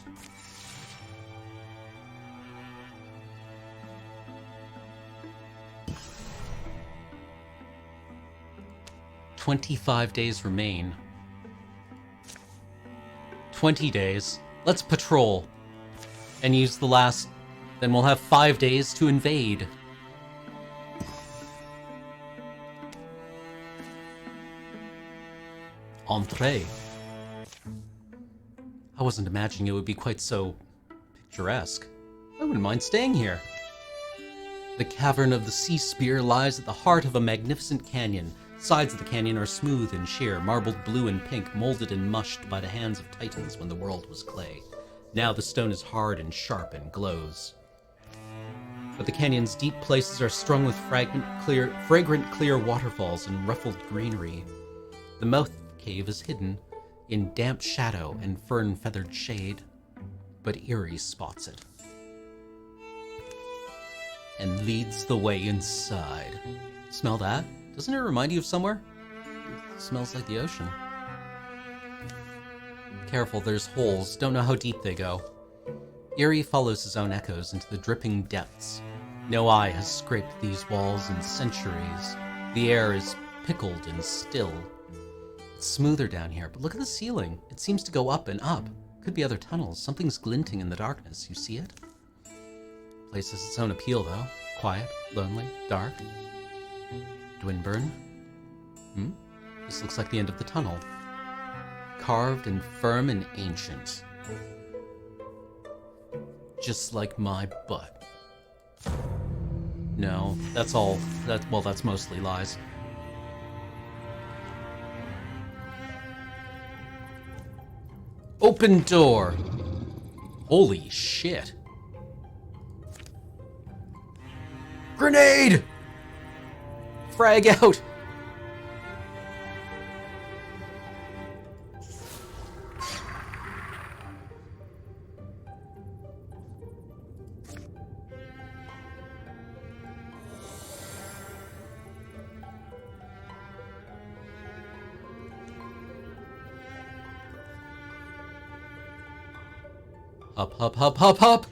"25 days remain. 20 days. Let's patrol. And use the last... Then we'll have 5 days to invade. Entree. I wasn't imagining it would be quite so picturesque. I wouldn't mind staying here. The cavern of the Sea Spear lies at the heart of a magnificent canyon. Sides of the canyon are smooth and sheer, marbled blue and pink, molded and mushed by the hands of titans when the world was clay. Now the stone is hard and sharp and glows. But the canyon's deep places are strung with fragrant clear waterfalls and ruffled greenery. The mouth of the cave is hidden in damp shadow and fern-feathered shade, but Eerie spots it and leads the way inside. Smell that? Doesn't it remind you of somewhere? It smells like the ocean. Careful, there's holes. Don't know how deep they go. Eerie follows his own echoes into the dripping depths. No eye has scraped these walls in centuries. The air is pickled and still. It's smoother down here, but look at the ceiling. It seems to go up and up. Could be other tunnels. Something's glinting in the darkness. You see it? Place has its own appeal, though. Quiet, lonely, dark. Dwinburn? This looks like the end of the tunnel. Carved and firm and ancient. Just like my butt. No, that's all. That's mostly lies. Open door! Holy shit. Grenade! Frag out! Up, up, up, up, up!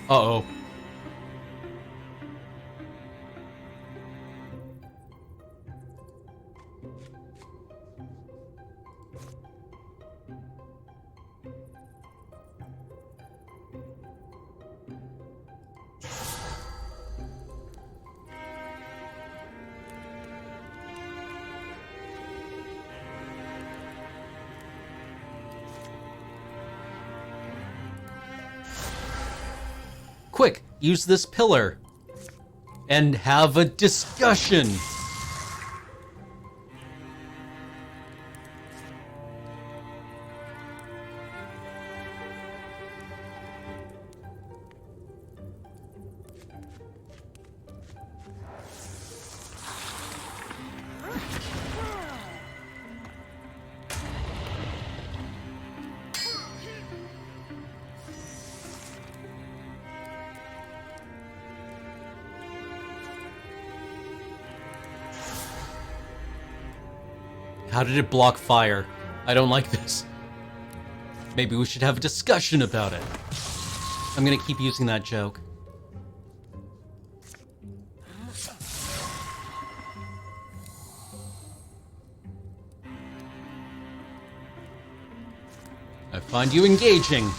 Uh-oh. Quick, use this pillar and have a discussion. How did it block fire? I don't like this. Maybe we should have a discussion about it. I'm gonna keep using that joke. I find you engaging.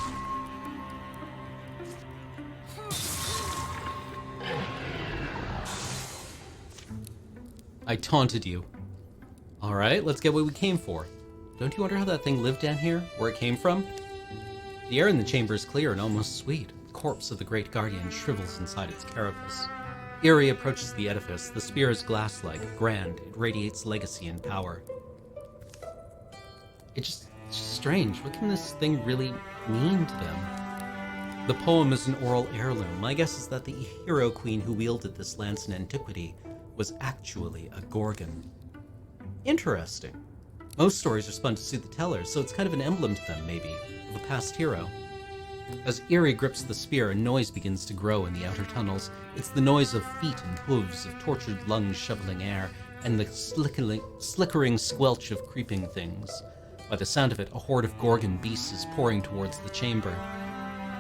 I taunted you. Alright, let's get what we came for. Don't you wonder how that thing lived down here? Where it came from? The air in the chamber is clear and almost sweet. The corpse of the great guardian shrivels inside its carapace. Eerie approaches the edifice. The spear is glass-like, grand. It radiates legacy and power. It's just strange. What can this thing really mean to them? The poem is an oral heirloom. My guess is that the hero queen who wielded this lance in antiquity was actually a Gorgon. Interesting. Most stories are spun to suit the tellers, so it's kind of an emblem to them, maybe, of a past hero. As Eerie grips the spear, a noise begins to grow in the outer tunnels. It's the noise of feet and hooves, of tortured lungs shoveling air, and the slickering squelch of creeping things. By the sound of it, a horde of Gorgon beasts is pouring towards the chamber.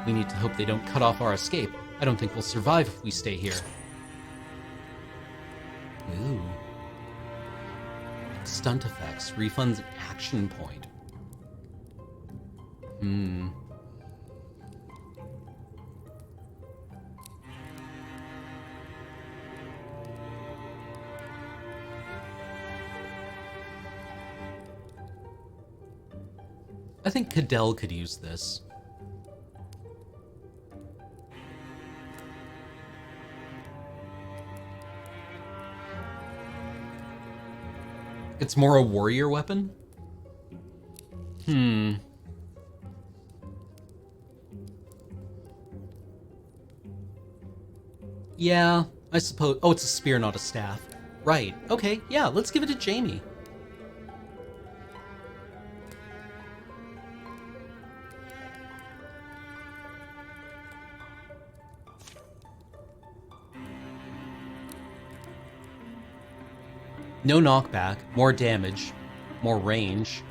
We need to hope they don't cut off our escape. I don't think we'll survive if we stay here. Ooh. Stunt effects. Refunds an action point. I think Cadell could use this. It's more a warrior weapon? Yeah, I suppose... Oh, it's a spear, not a staff. Right. Okay, yeah, let's give it to Jamie. No knockback, more damage, more range.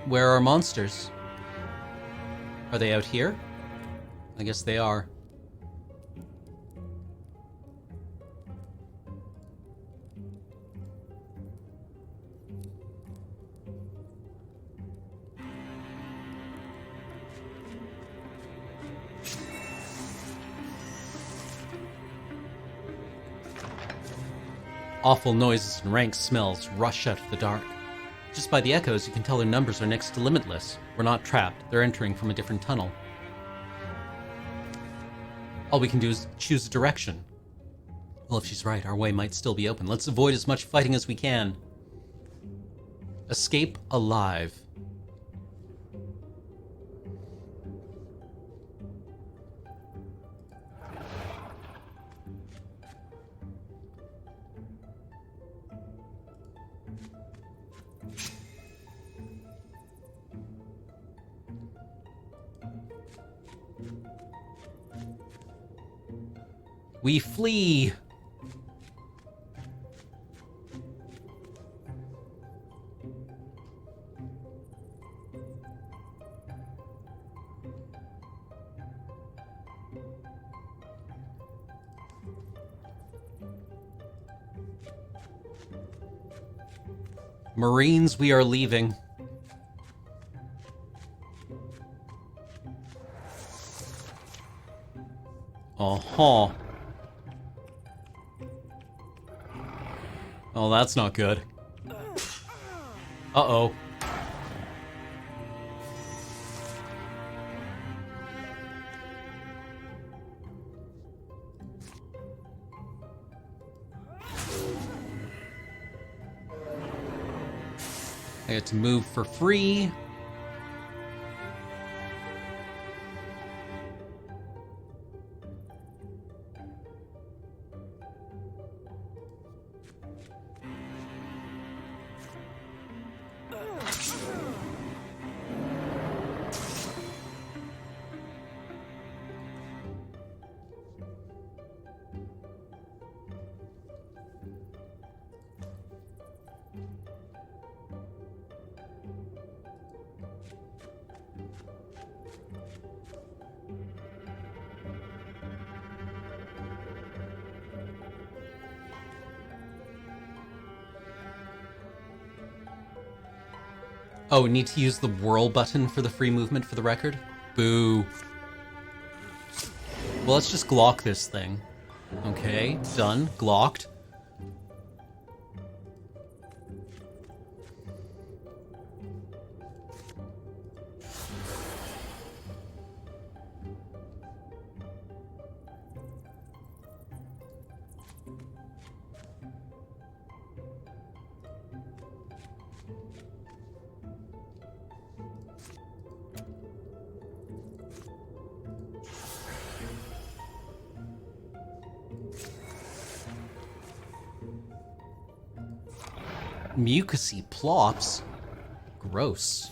Where are monsters? Are they out here? I guess they are. Awful noises and rank smells rush out of the dark. Just by the echoes, you can tell their numbers are next to limitless. We're not trapped. They're entering from a different tunnel. All we can do is choose a direction. Well, if she's right, our way might still be open. Let's avoid as much fighting as we can. Escape alive. We flee! Marines, we are leaving. Uh-huh. Oh, that's not good. Uh-oh. I get to move for free. Oh, need to use the whirl button for the free movement for the record? Boo. Well, let's just Glock this thing. Okay, done. Glocked. Mucusy plops. Gross.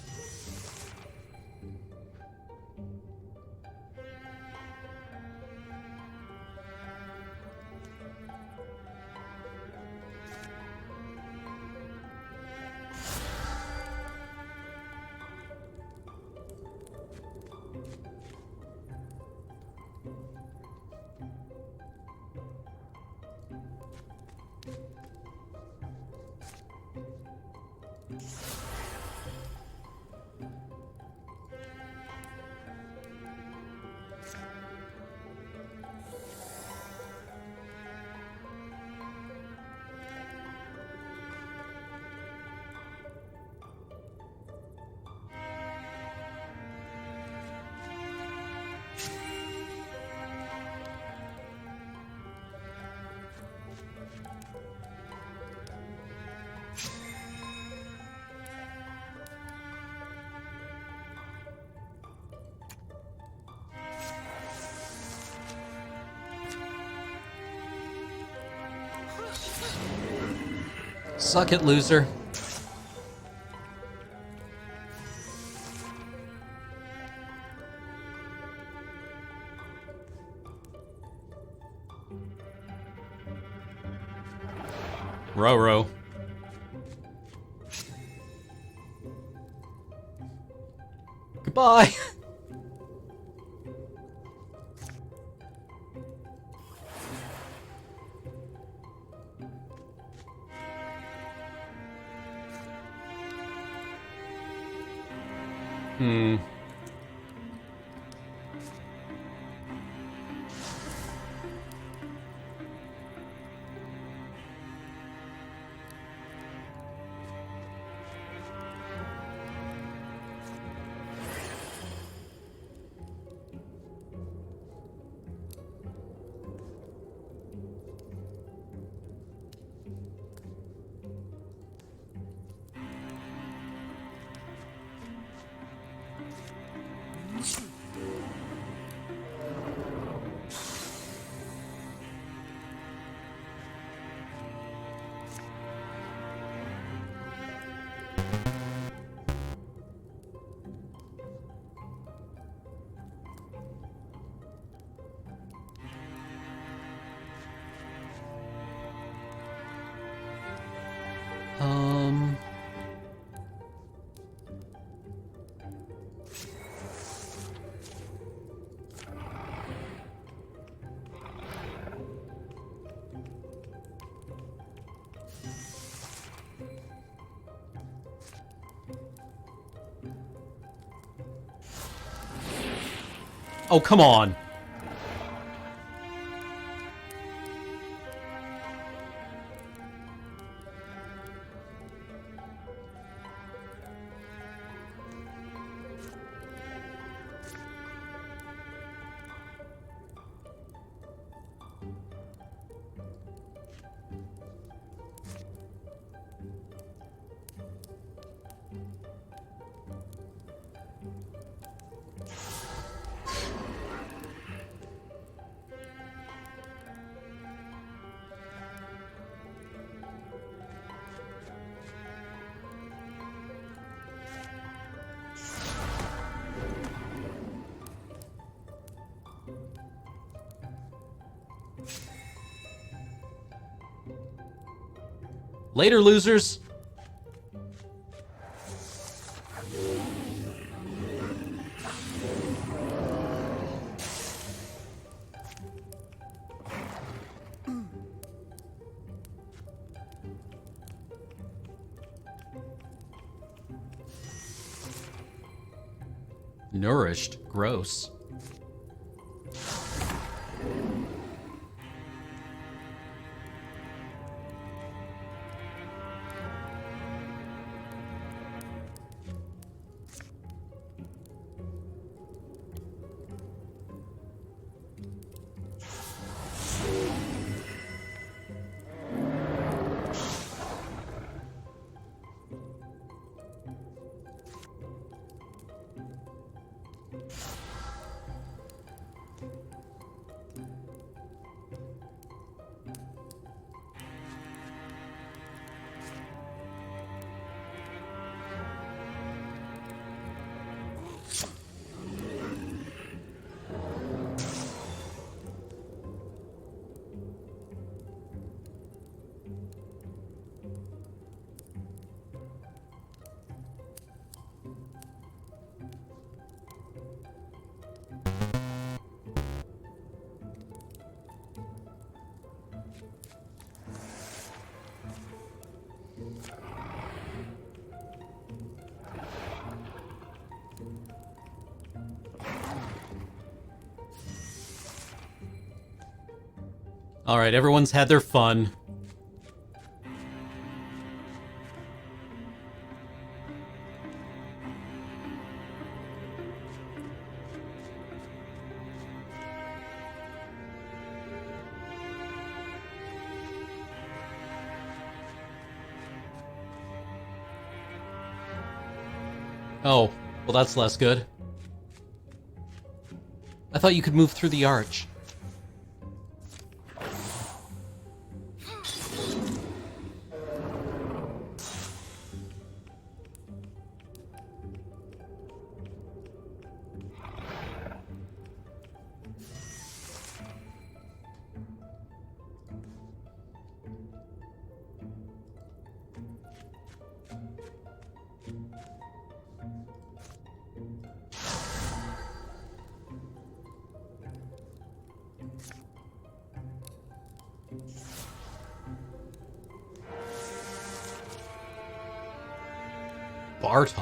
Suck it, loser. Row. Goodbye. Oh, come on. Later, losers. Nourished. Gross. Alright, everyone's had their fun. Oh, well that's less good. I thought you could move through the arch. Bartoth.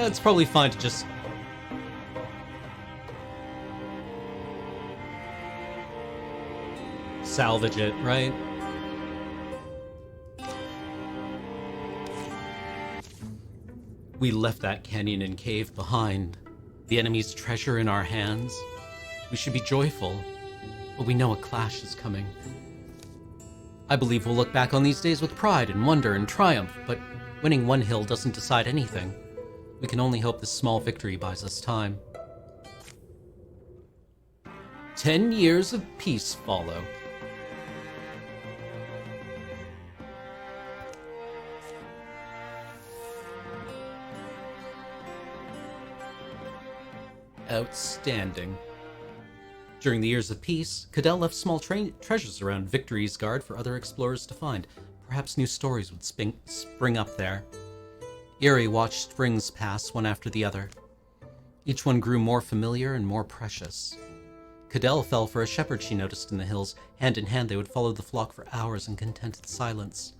It's probably fine to just... salvage it, right? We left that canyon and cave behind. The enemy's treasure in our hands. We should be joyful, but we know a clash is coming. I believe we'll look back on these days with pride and wonder and triumph, but winning one hill doesn't decide anything. We can only hope this small victory buys us time. 10 years of peace follow. Outstanding. During the years of peace, Cadell left small treasures around Victory's Guard for other explorers to find. Perhaps new stories would spring up there. Eerie watched springs pass one after the other. Each one grew more familiar and more precious. Cadell fell for a shepherd she noticed in the hills. Hand in hand they would follow the flock for hours in contented silence.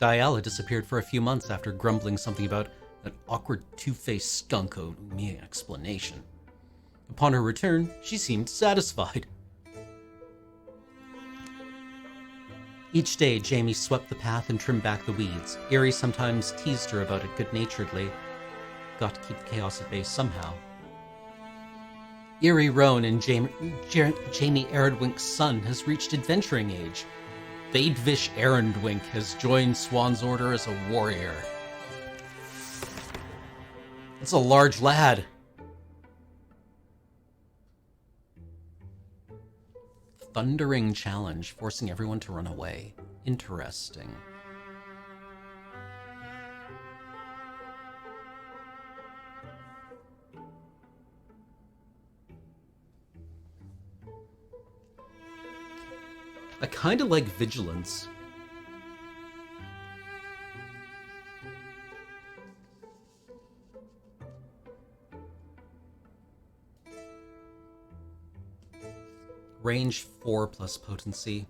Diala disappeared for a few months after grumbling something about an awkward two-faced skunk owed me an explanation. Upon her return, she seemed satisfied. Each day, Jamie swept the path and trimmed back the weeds. Eerie sometimes teased her about it good-naturedly. Got to keep the chaos at bay somehow. Eerie Roan and Jamie Erendwink's son has reached adventuring age. Vadevish Erendwink has joined Swan's Order as a warrior. That's a large lad. Thundering challenge, forcing everyone to run away. Interesting. I kind of like vigilance. Range 4 plus potency.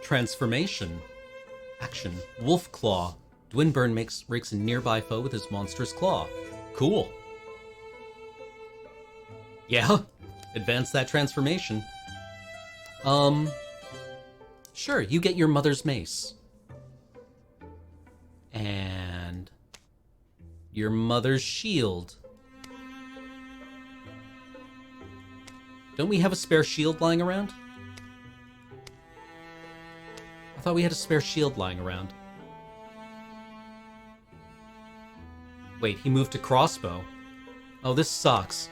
Transformation. Action. Wolf Claw. Dwinburn rakes a nearby foe with his monstrous claw. Cool. Yeah, advance that transformation. Sure, you get your mother's mace. And your mother's shield. Don't we have a spare shield lying around? I thought we had a spare shield lying around. Wait, he moved to crossbow. Oh, this sucks.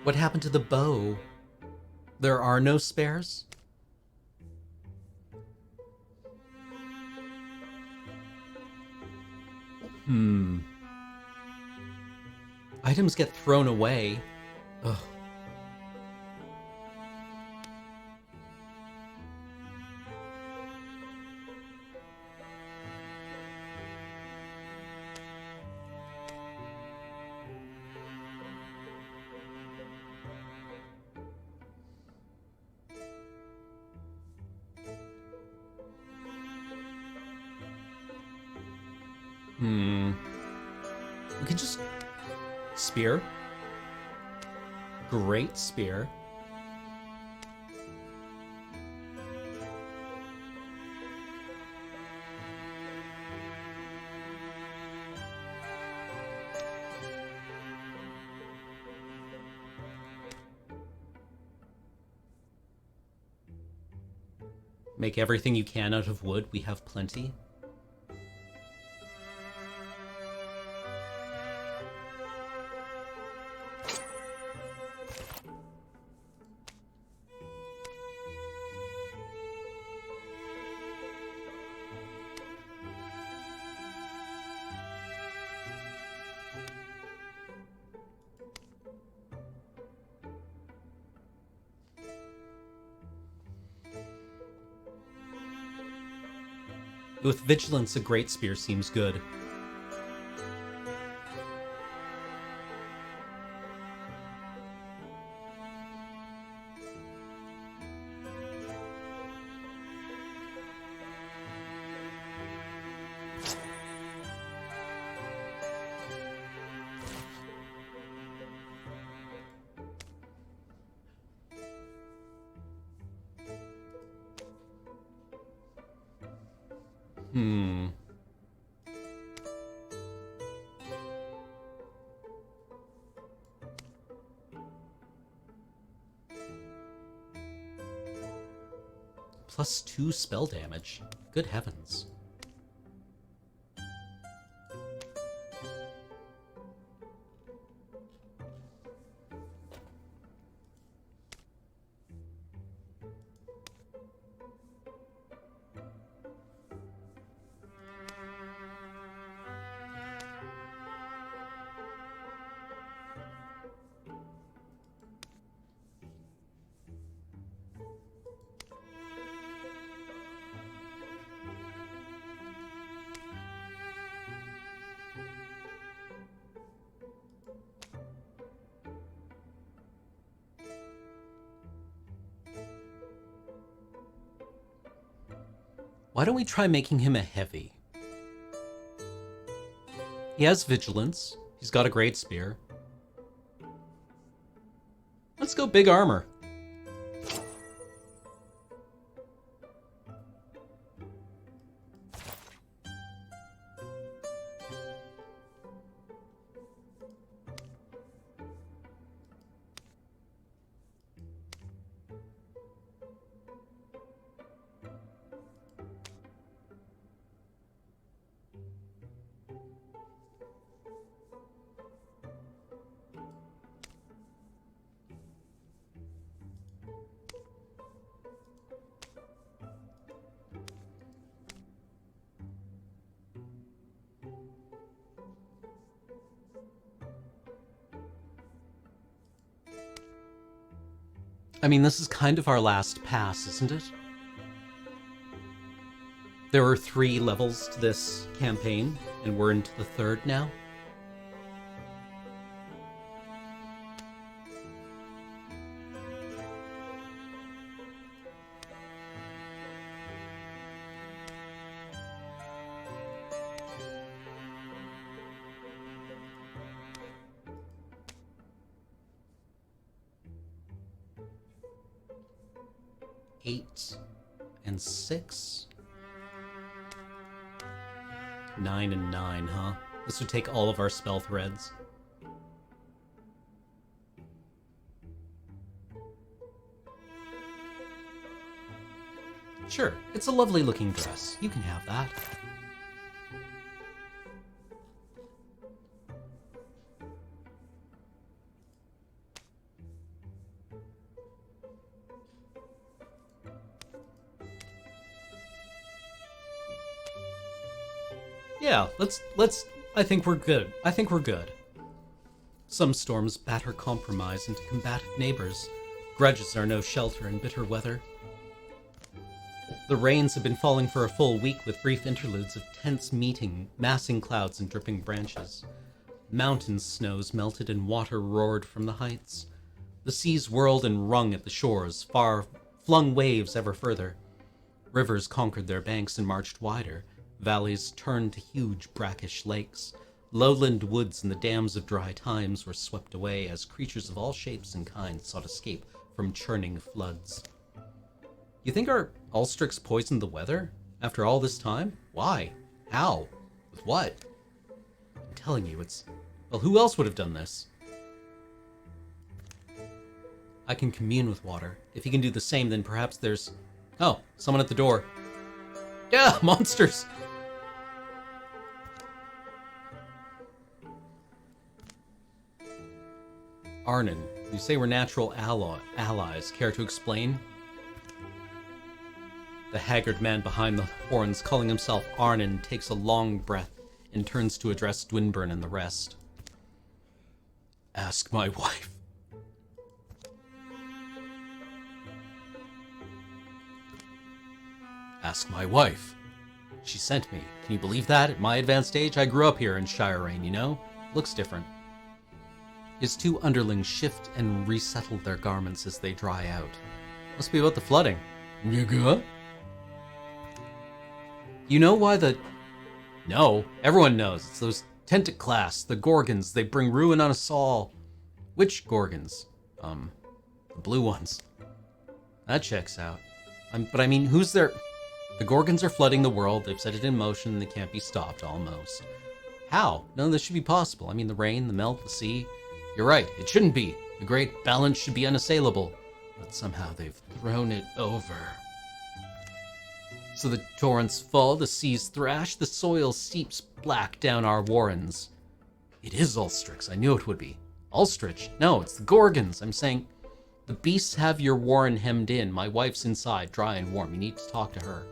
What happened to the bow? There are no spares? I items get thrown away. Ugh. We could just... Spear. Great spear. Make everything you can out of wood. We have plenty. With vigilance, a great spear seems good. +2 spell damage. Good heavens. Why don't we try making him a heavy? He has vigilance. He's got a great spear. Let's go big armor. I mean, this is kind of our last pass, isn't it? There are 3 levels to this campaign, and we're into the 3rd now. Eight and 6. 9 and 9, huh? This would take all of our spell threads. Sure, it's a lovely looking dress. You can have that. Yeah, let's I think we're good. I think we're good. Some storms batter compromise into combative neighbors. Grudges are no shelter in bitter weather. The rains have been falling for a full week with brief interludes of tense meeting, massing clouds and dripping branches. Mountain snows melted and water roared from the heights. The seas whirled and wrung at the shores, far-flung waves ever further. Rivers conquered their banks and marched wider. Valleys turned to huge brackish lakes. Lowland woods and the dams of dry times were swept away as creatures of all shapes and kinds sought escape from churning floods. You think our Ulstrix poisoned the weather? After all this time? Why? How? With what? I'm telling you, well, who else would have done this? I can commune with water. If he can do the same, then perhaps there's... Oh, someone at the door. Yeah, monsters! Arnon, you say we're natural allies. Care to explain? The haggard man behind the horns, calling himself Arnon, takes a long breath and turns to address Dwinburn and the rest. Ask my wife. Ask my wife. She sent me. Can you believe that? At my advanced age, I grew up here in Shire Rain, you know? Looks different. His two underlings shift and resettle their garments as they dry out. Must be about the flooding. You know why the... No, everyone knows. It's those Tentic class, the Gorgons. They bring ruin on us all. Which Gorgons? The blue ones. That checks out. But I mean, who's there... The Gorgons are flooding the world. They've set it in motion and they can't be stopped, almost. How? None of this should be possible. I mean, the rain, the melt, the sea... You're right, it shouldn't be. The great balance should be unassailable. But somehow they've thrown it over. So the torrents fall, the seas thrash, the soil seeps black down our warrens. It is Ulstrix, I knew it would be. Ulstrich? No, it's the Gorgons. I'm saying, the beasts have your warren hemmed in. My wife's inside, dry and warm. You need to talk to her.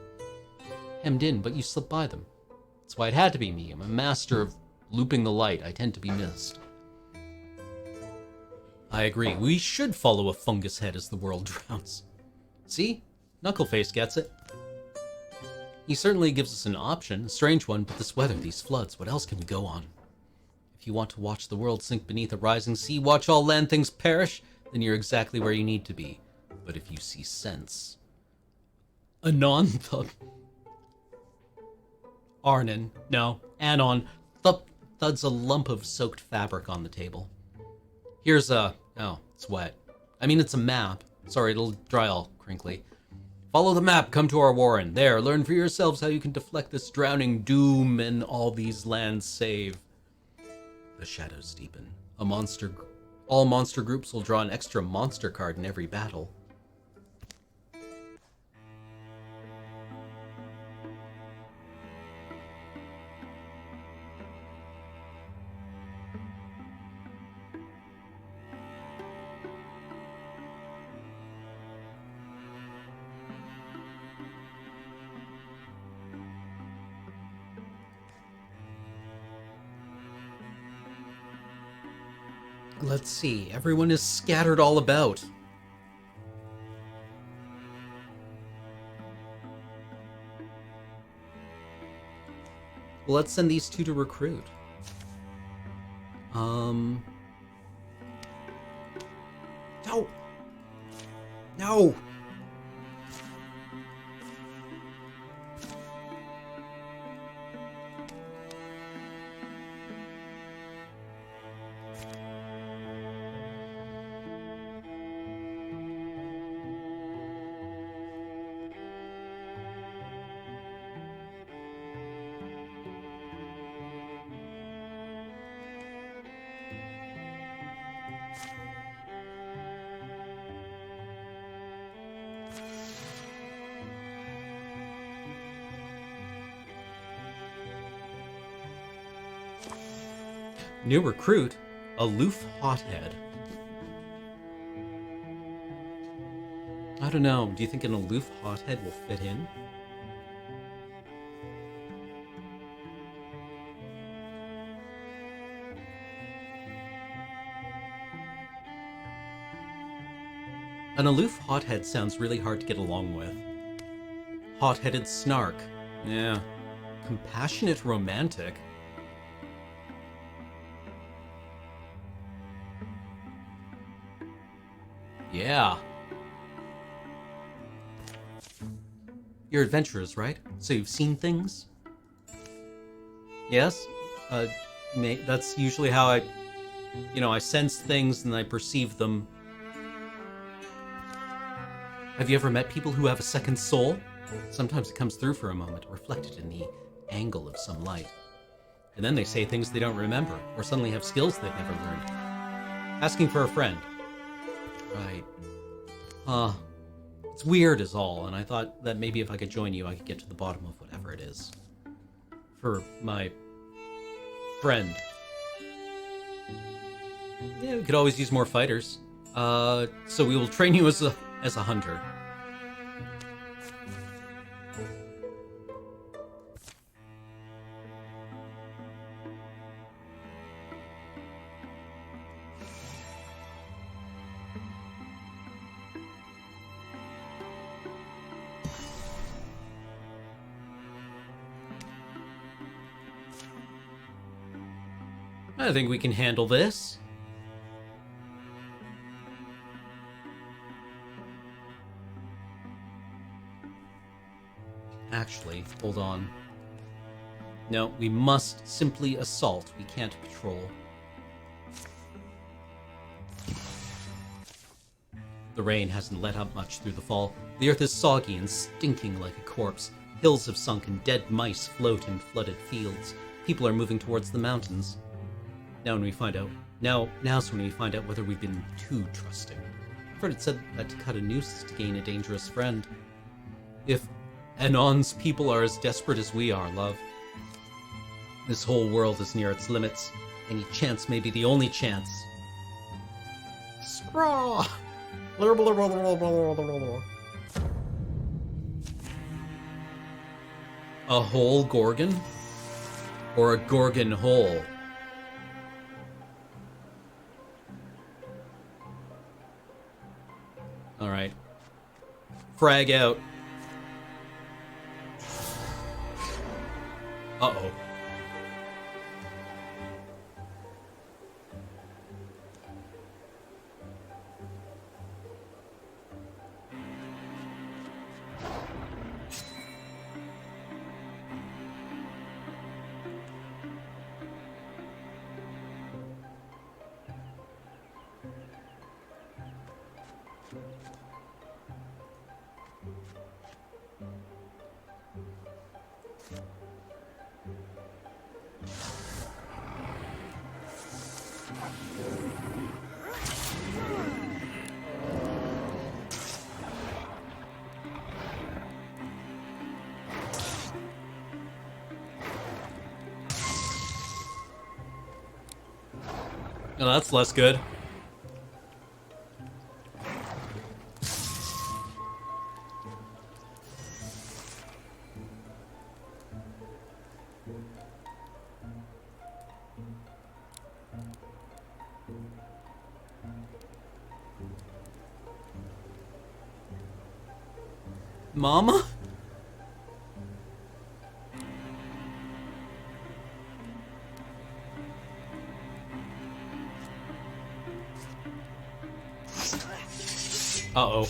Hemmed in, but you slipped by them. That's why it had to be me. I'm a master of looping the light. I tend to be missed. I agree. We should follow a fungus head as the world drowns. See? Knuckleface gets it. He certainly gives us an option, a strange one, but this weather, these floods, what else can we go on? If you want to watch the world sink beneath a rising sea, watch all land things perish, then you're exactly where you need to be. But if you see sense... Anon thud... Arnon. No. Anon. Thuds a lump of soaked fabric on the table. Here's a... Oh, it's wet. I mean, it's a map. Sorry, it'll dry all crinkly. Follow the map, come to our warren. There, learn for yourselves how you can deflect this drowning doom and all these lands save. The shadows deepen. All monster groups will draw an extra monster card in every battle. Let's see, everyone is scattered all about. Well, let's send these two to recruit. No! No! New recruit, aloof hothead. I don't know, do you think an aloof hothead will fit in? An aloof hothead sounds really hard to get along with. Hot-headed snark. Yeah. Compassionate romantic. Yeah. You're adventurers, right? So you've seen things? Yes? That's usually how I sense things and I perceive them. Have you ever met people who have a second soul? Sometimes it comes through for a moment, reflected in the angle of some light. And then they say things they don't remember, or suddenly have skills they've never learned. Asking for a friend. Right. It's weird is all, and I thought that maybe if I could join you, I could get to the bottom of whatever it is. For my friend. Yeah, we could always use more fighters. So we will train you as a hunter. I think we can handle this. Actually, hold on. No, we must simply assault. We can't patrol. The rain hasn't let up much through the fall. The earth is soggy and stinking like a corpse. Hills have sunk and dead mice float in flooded fields. People are moving towards the mountains. Now's when we find out whether we've been too trusting. I've heard it said that to cut a noose is to gain a dangerous friend. If Anon's people are as desperate as we are, love, this whole world is near its limits. Any chance may be the only chance. Scraw! A whole Gorgon? Or a Gorgon whole? Alright. Frag out. Uh-oh. Oh, that's less good. Mama? Uh-oh.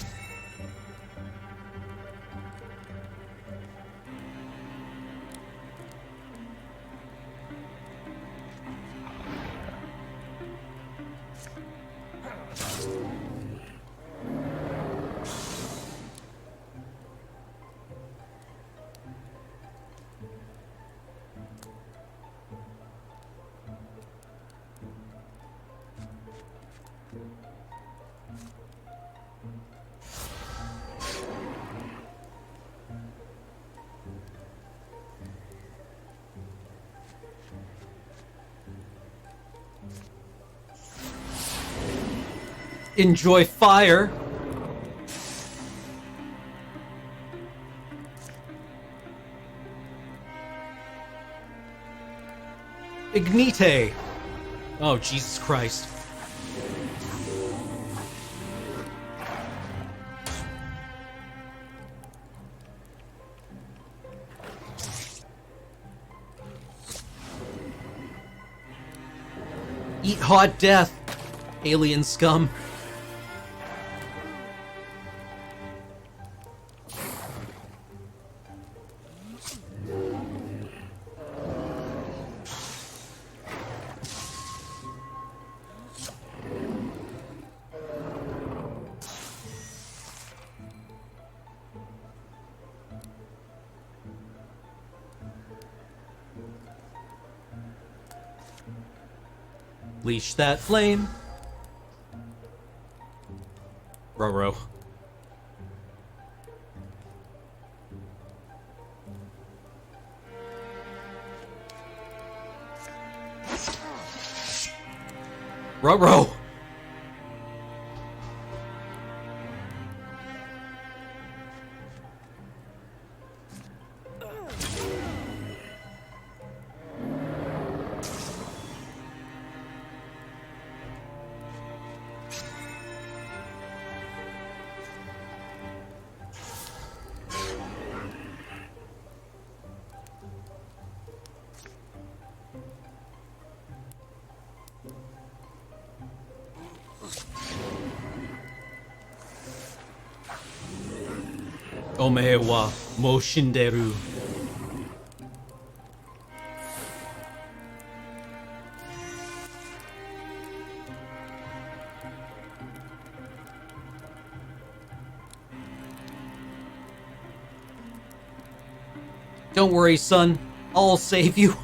Enjoy fire. Ignite. Oh, Jesus Christ. Eat hot death, alien scum. Leash that flame. Roro. Roro. Omehe wa mo shinderu. Don't worry, son. I'll save you.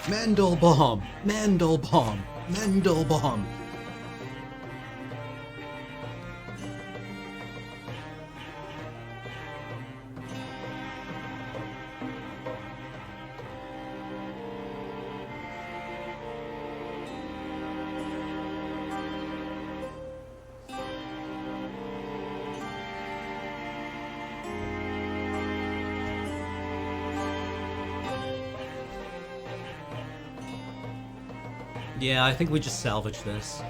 Mandelbaum, Mandelbaum, Mandelbaum. Yeah, I think we just salvage this.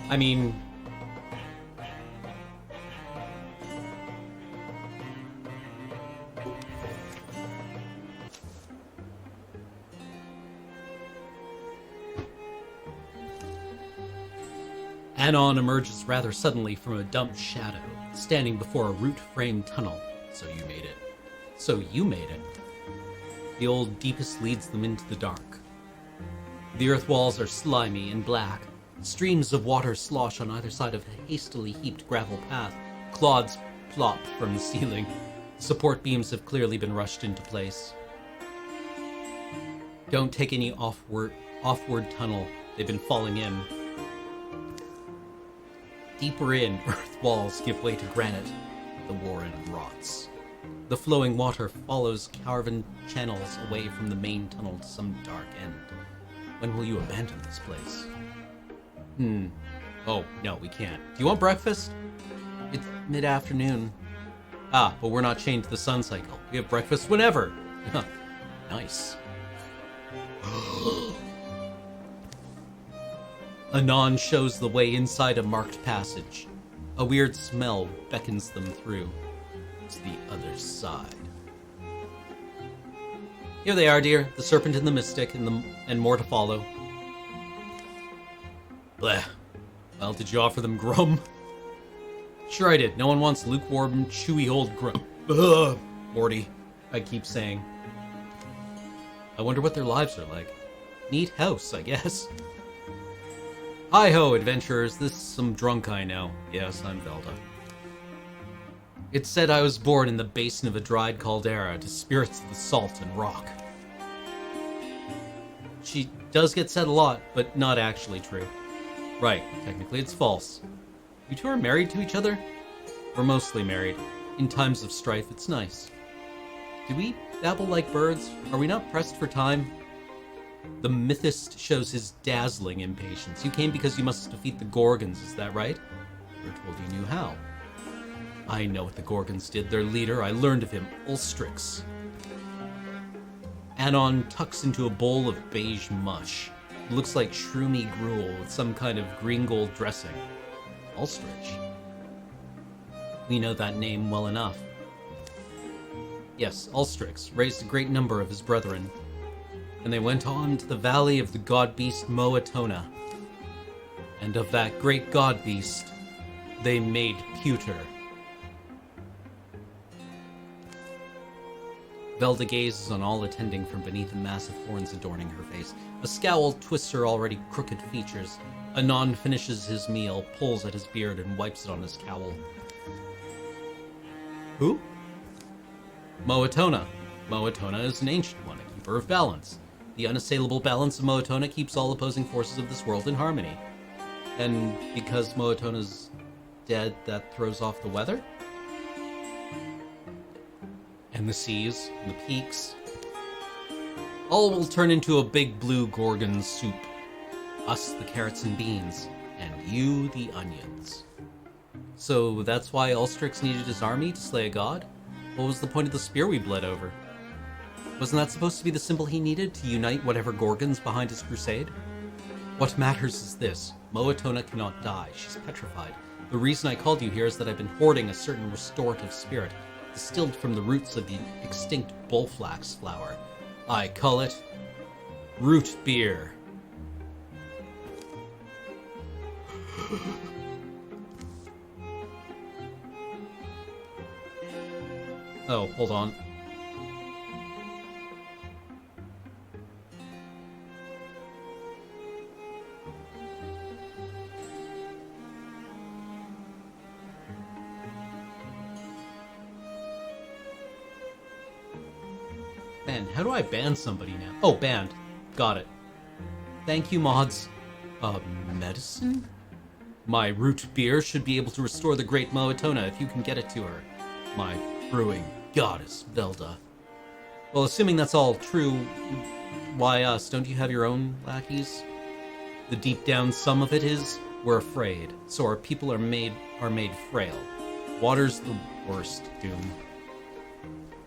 I mean... Anon emerges rather suddenly from a dumped shadow, standing before a root-framed tunnel. So you made it. So you made it. The old deepest leads them into the dark. The earth walls are slimy and black. Streams of water slosh on either side of a hastily heaped gravel path. Clods plop from the ceiling. Support beams have clearly been rushed into place. Don't take any offward tunnel. They've been falling in. Deeper in, earth walls give way to granite. The warren rots. The flowing water follows carven channels away from the main tunnel to some dark end. When will you abandon this place? Oh, no, we can't. Do you want breakfast? It's mid-afternoon. Ah, but we're not chained to the sun cycle. We have breakfast whenever. Nice. Anon shows the way inside a marked passage. A weird smell beckons them through. To the other side. Here they are, dear. The serpent and the mystic, and more to follow. Bleh. Well, did you offer them grum? Sure I did. No one wants lukewarm, chewy old grum. Ugh, Morty, I keep saying. I wonder what their lives are like. Neat house, I guess. Hi-ho, adventurers. This is some drunk I know. Yes, I'm Velda. It said I was born in the basin of a dried caldera to spirits of the salt and rock. She does get said a lot, but not actually true. Right, technically it's false. You two are married to each other? We're mostly married. In times of strife, it's nice. Do we babble like birds? Are we not pressed for time? The mythist shows his dazzling impatience. You came because you must defeat the Gorgons, is that right? Or told you knew how. I know what the Gorgons did. Their leader, I learned of him, Ulstrix. Anon tucks into a bowl of beige mush. It looks like shroomy gruel with some kind of green gold dressing. Ulstrich. We know that name well enough. Yes, Ulstrix raised a great number of his brethren, and they went on to the valley of the god-beast Moatona. And of that great god-beast, they made pewter. Velda gazes on all attending from beneath the massive horns adorning her face. A scowl twists her already crooked features. Anon finishes his meal, pulls at his beard, and wipes it on his cowl. Who? Moatona. Moatona is an ancient one, a keeper of balance. The unassailable balance of Moatona keeps all opposing forces of this world in harmony. And because Moatona's dead, that throws off the weather? And the seas, and the peaks. All will turn into a big blue Gorgon soup. Us the carrots and beans, and you the onions. So that's why Ulstrix needed his army to slay a god? What was the point of the spear we bled over? Wasn't that supposed to be the symbol he needed to unite whatever Gorgons behind his crusade? What matters is this. Moatona cannot die. She's petrified. The reason I called you here is that I've been hoarding a certain restorative spirit, distilled from the roots of the extinct bullflax flower. I call it root beer. Oh, hold on. Man, how do I ban somebody now? Oh, banned. Got it. Thank you, mods. Medicine? My root beer should be able to restore the great Moatona if you can get it to her. My brewing goddess, Velda. Well, assuming that's all true, why us? Don't you have your own lackeys? The deep down sum of it is, we're afraid, so our people are made frail. Water's the worst doom.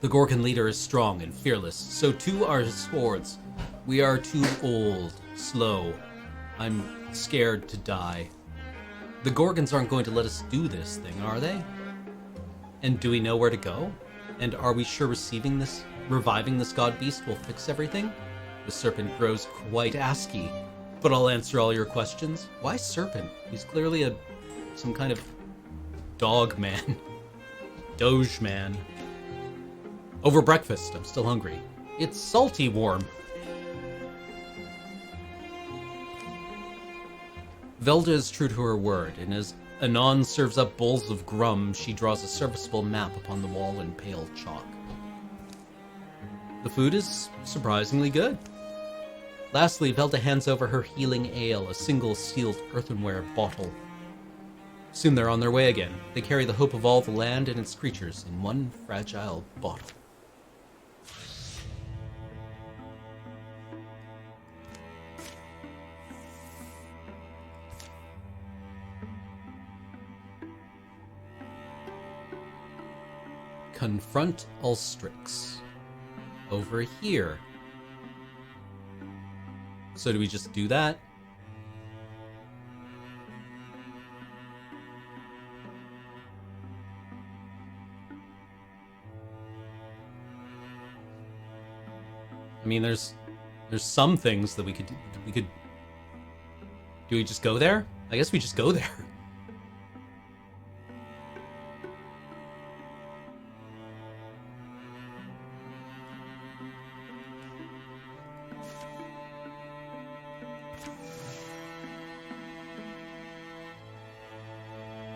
The Gorgon leader is strong and fearless, so too are his swords. We are too old, slow. I'm scared to die. The Gorgons aren't going to let us do this thing, are they? And do we know where to go? And are we sure reviving this god beast will fix everything? The serpent grows quite ASCII, but I'll answer all your questions. Why serpent? He's clearly some kind of dog man. Doge man. Over breakfast, I'm still hungry. It's salty warm. Velda is true to her word, and as Anon serves up bowls of grum, she draws a serviceable map upon the wall in pale chalk. The food is surprisingly good. Lastly, Velda hands over her healing ale, a single sealed earthenware bottle. Soon they're on their way again. They carry the hope of all the land and its creatures in one fragile bottle. Confront Ulstrix. Over here. So do we just do that? I mean, there's some things that we could do we just go there? I guess we just go there.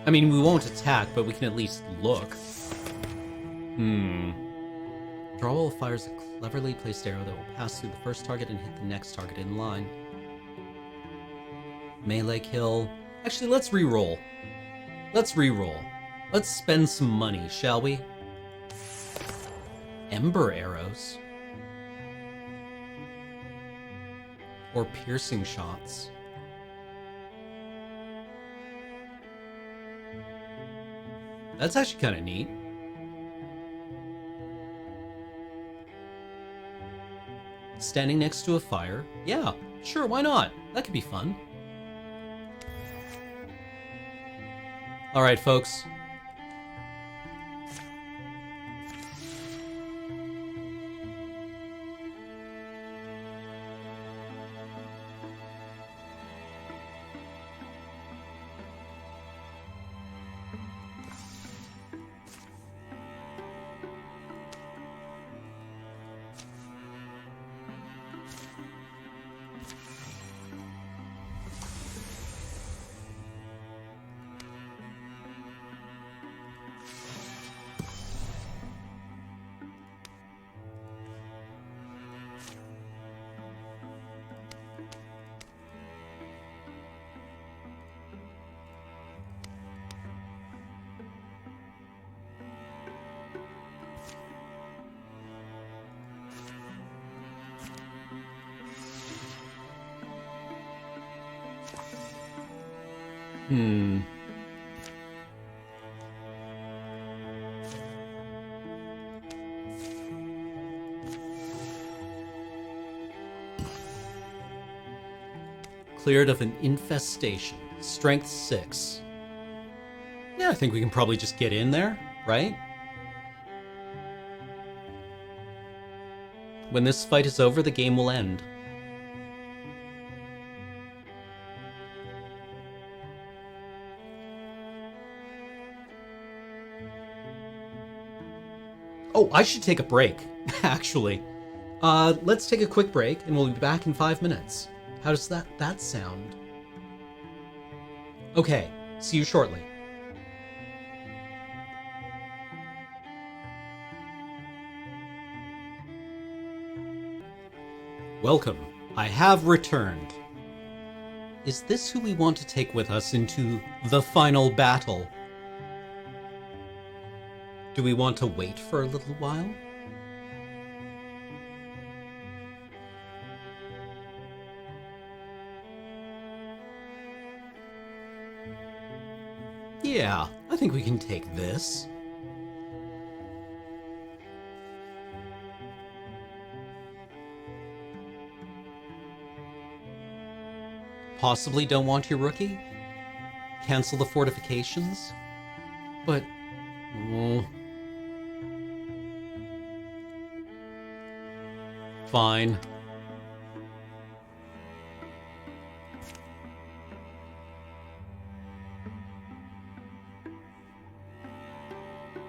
I mean, we won't attack, but we can at least look. Drawwell fires a cleverly placed arrow that will pass through the first target and hit the next target in line. Melee kill. Actually, let's reroll. Let's spend some money, shall we? Ember arrows. Or piercing shots. That's actually kind of neat. Standing next to a fire. Yeah, sure, why not? That could be fun. Alright, folks. Cleared of an infestation. Strength 6. Yeah, I think we can probably just get in there, right? When this fight is over, the game will end. Oh, I should take a break, actually. Let's take a quick break, and we'll be back in 5 minutes. How does that sound? Okay, see you shortly. Welcome. I have returned. Is this who we want to take with us into the final battle? Do we want to wait for a little while? Yeah, I think we can take this. Possibly don't want your rookie? Cancel the fortifications? But... fine.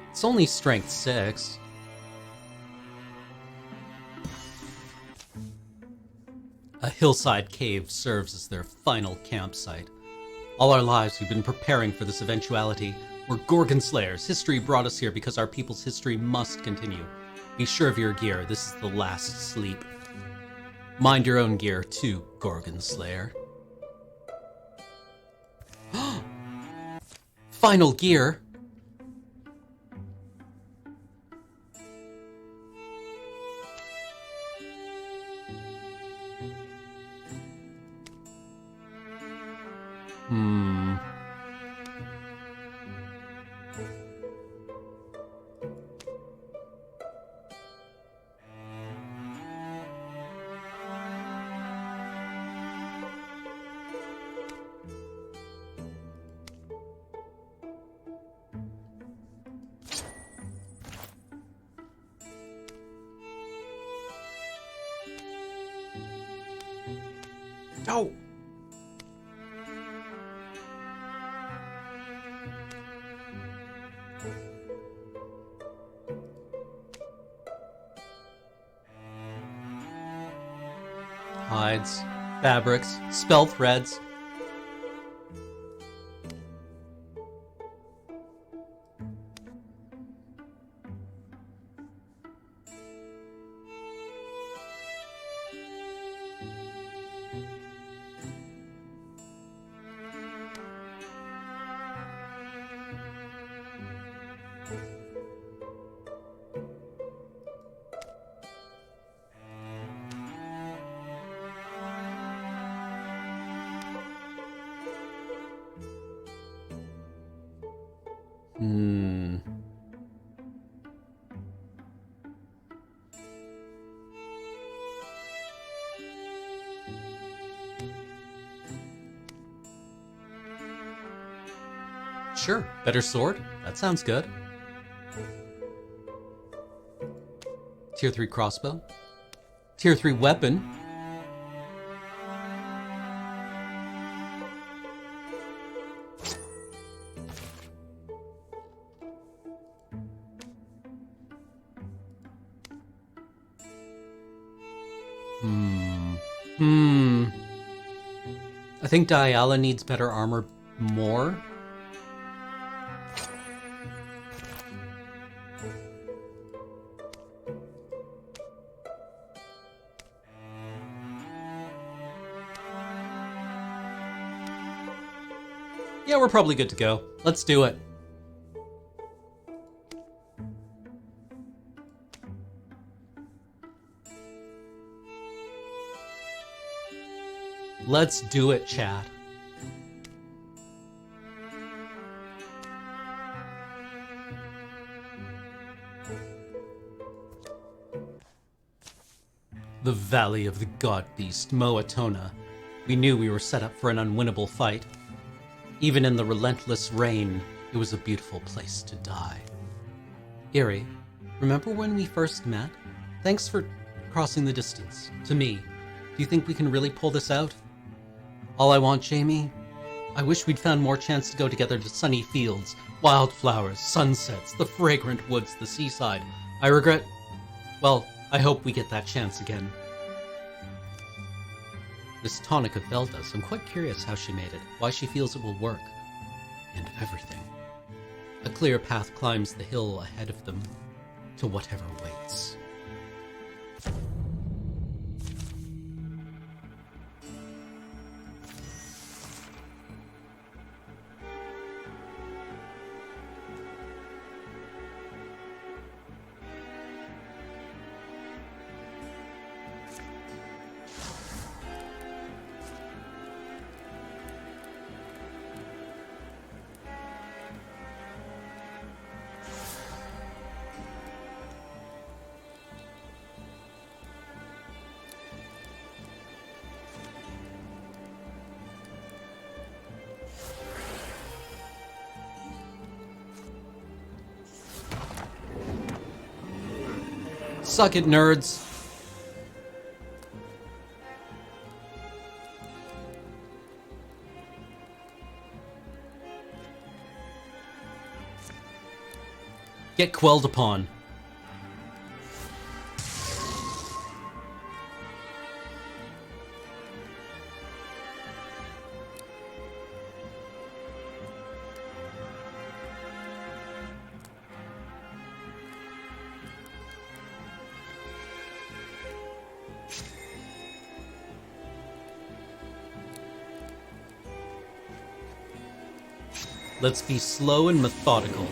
It's only strength 6. A hillside cave serves as their final campsite. All our lives we've been preparing for this eventuality. We're Gorgon Slayers. History brought us here because our people's history must continue. Be sure of your gear. This is the last sleep. Mind your own gear, too, Gorgon Slayer. Final gear? Oh! Hides, fabrics, spell threads. Hmm. Sure, better sword? That sounds good. Tier 3 crossbow? Tier 3 weapon? I think Diala needs better armor more. Yeah, we're probably good to go. Let's do it. Let's do it, chat. The Valley of the God Beast, Moatona. We knew we were set up for an unwinnable fight. Even in the relentless rain, it was a beautiful place to die. Erie, remember when we first met? Thanks for crossing the distance. To me, do you think we can really pull this out? All I want, Jamie? I wish we'd found more chance to go together to sunny fields, wildflowers, sunsets, the fragrant woods, the seaside. I regret... Well, I hope we get that chance again. This tonic of Velda's, I'm quite curious how she made it, why she feels it will work, and everything. A clear path climbs the hill ahead of them, to whatever waits. Suck it, nerds. Get quelled upon. Let's be slow and methodical.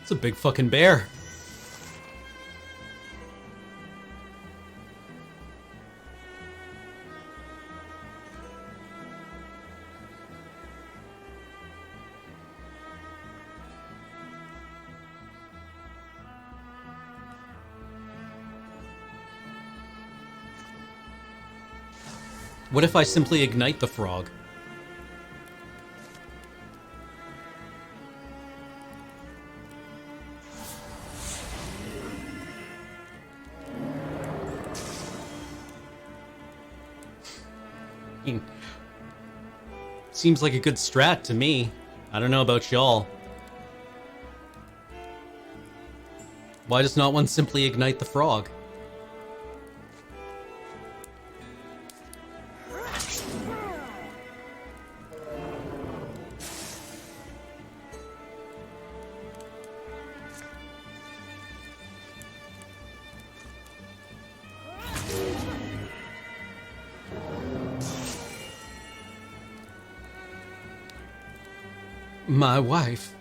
It's a big fucking bear. What if I simply ignite the frog? Seems like a good strat to me. I don't know about y'all. Why does not one simply ignite the frog? My wife.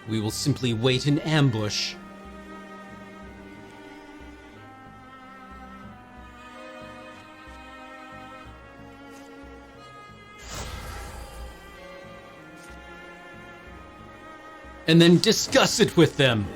We will simply wait in ambush. And then discuss it with them.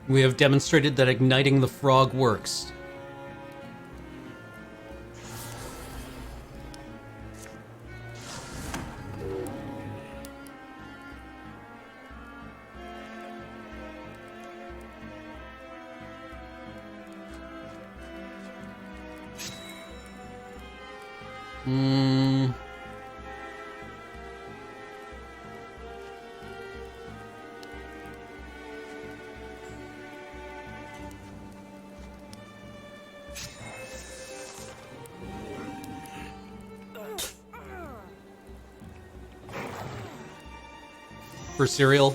We have demonstrated that igniting the frog works. For cereal.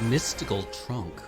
Mystical trunk.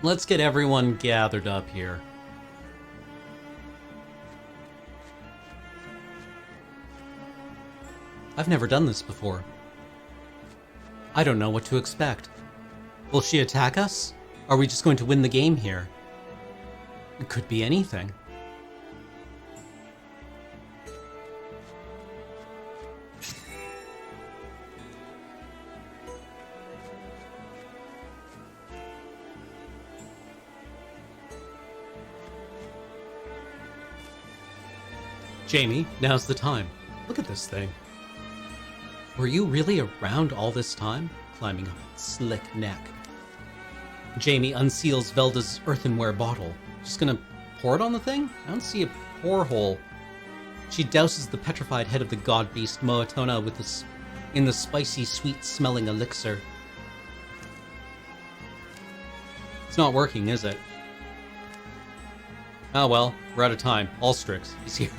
Let's get everyone gathered up here. I've never done this before. I don't know what to expect. Will she attack us? Are we just going to win the game here? It could be anything. Jamie, now's the time. Look at this thing. Were you really around all this time? Climbing up its slick neck. Jamie unseals Velda's earthenware bottle. Just gonna pour it on the thing? I don't see a pour hole. She douses the petrified head of the god beast Moatona with in the spicy, sweet-smelling elixir. It's not working, is it? Oh well, we're out of time. Ulstrix, he's here.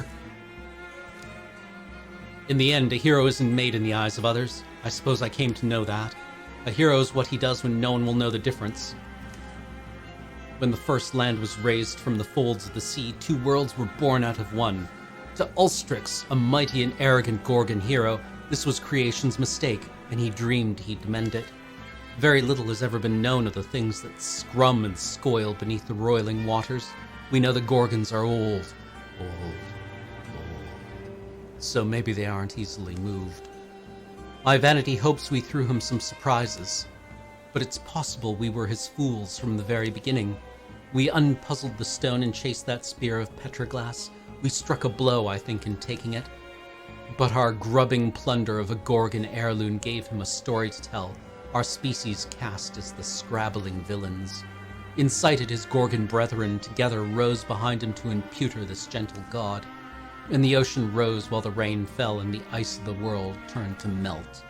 In the end, a hero isn't made in the eyes of others. I suppose I came to know that. A hero is what he does when no one will know the difference. When the first land was raised from the folds of the sea, two worlds were born out of one. To Ulstrix, a mighty and arrogant Gorgon hero, this was creation's mistake, and he dreamed he'd mend it. Very little has ever been known of the things that scrum and scoil beneath the roiling waters. We know the Gorgons are old. So maybe they aren't easily moved. My vanity hopes we threw him some surprises, but it's possible we were his fools from the very beginning. We unpuzzled the stone and chased that spear of petroglass. We struck a blow, I think, in taking it. But our grubbing plunder of a Gorgon heirloom gave him a story to tell, our species cast as the scrabbling villains. Incited his Gorgon brethren together rose behind him to imputer this gentle god. And the ocean rose while the rain fell and the ice of the world turned to melt.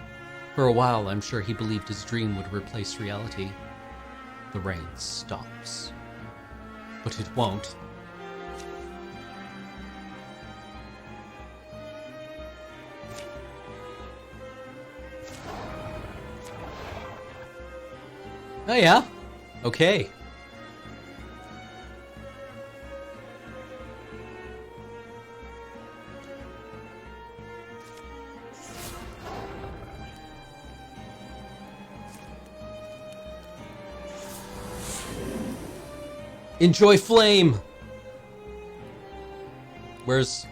For a while, I'm sure he believed his dream would replace reality. The rain stops. But it won't. Oh yeah? Okay. Enjoy flame! Where's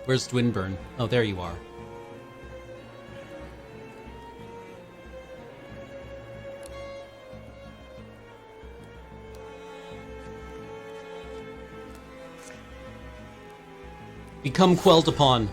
Dwinburn? Oh, there you are. Become quelled upon.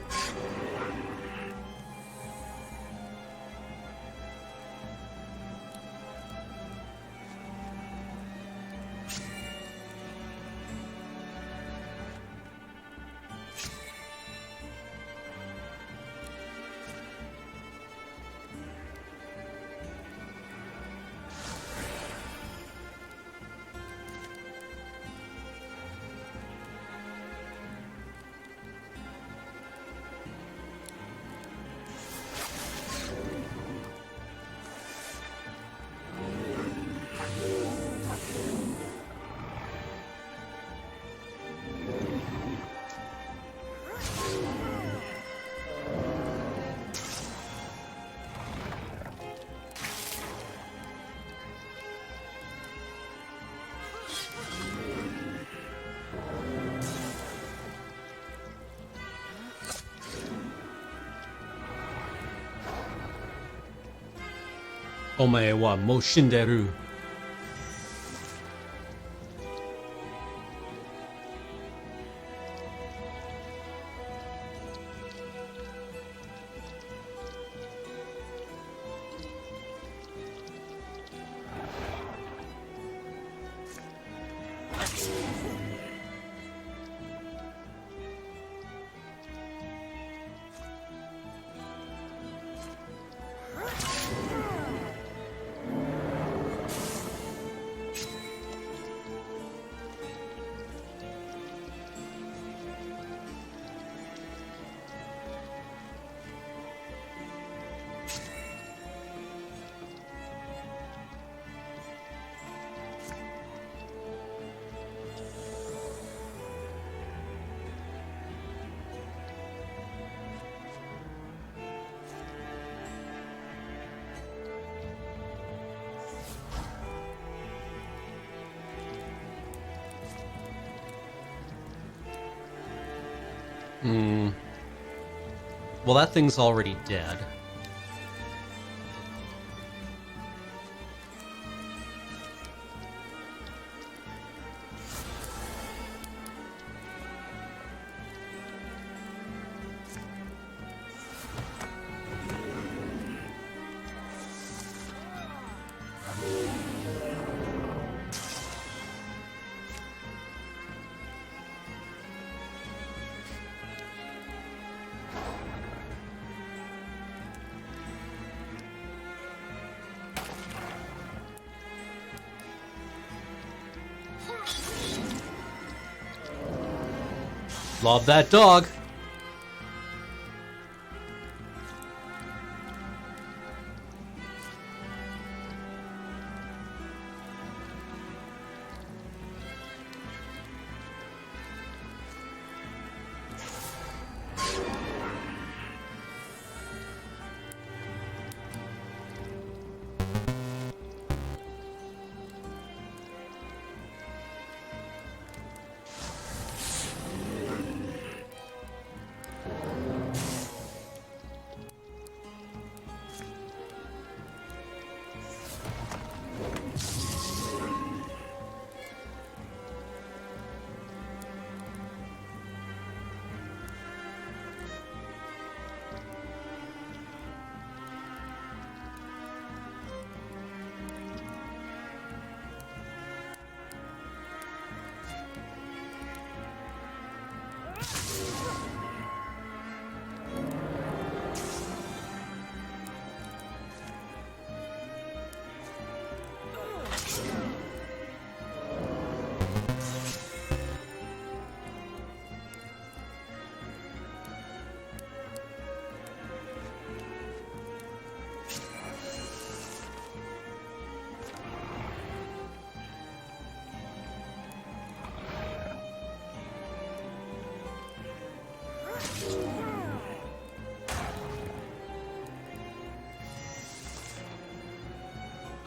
Omae wa mo shinderu. Well, that thing's already dead. Love that dog.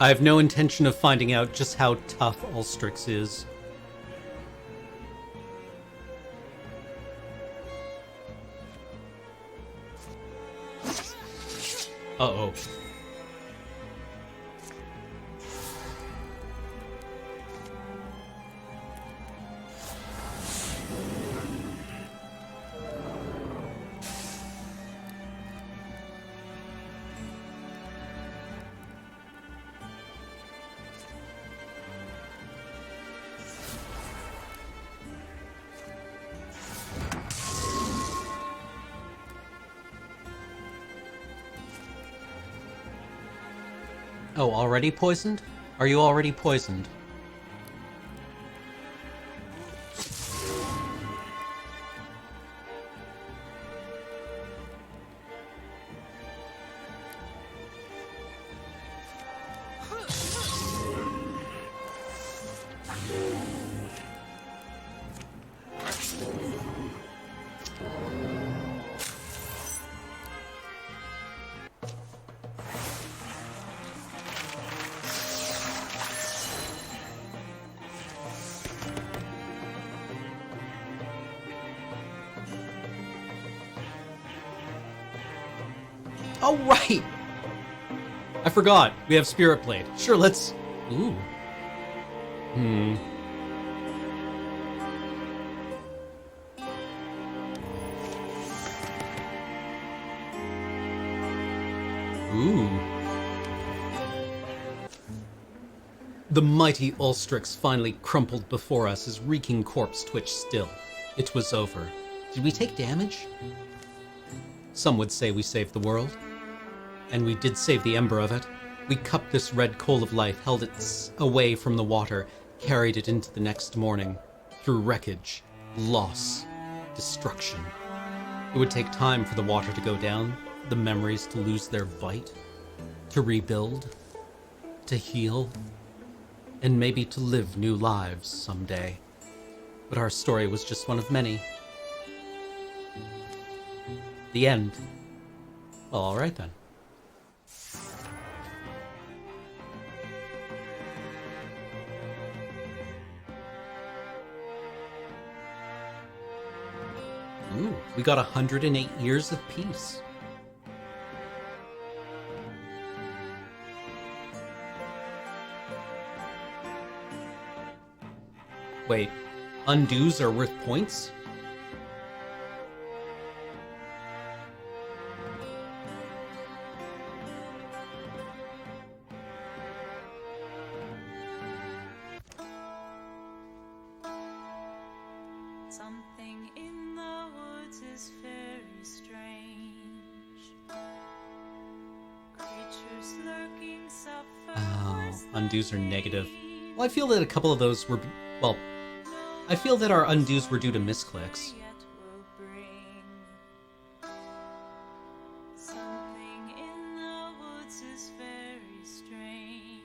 I have no intention of finding out just how tough Ulstrix is. Uh-oh. Oh, already poisoned? Are you already poisoned? Oh, right! I forgot. We have Spirit Blade. Sure, let's... Ooh. Ooh. The mighty Ulstrix finally crumpled before us, his reeking corpse twitched still. It was over. Did we take damage? Some would say we saved the world. And we did save the ember of it. We cupped this red coal of life, held it away from the water, carried it into the next morning, through wreckage, loss, destruction. It would take time for the water to go down, the memories to lose their bite, to rebuild, to heal, and maybe to live new lives someday. But our story was just one of many. The end. Well, all right then. Ooh, we got 108 years of peace. Wait, undos are worth points? Something in the woods is very strange. Creatures lurking suffer. Oh, undos are negative. Well, I feel that a couple of those were... Well, I feel that our undos were due to misclicks. Something in the woods is very strange.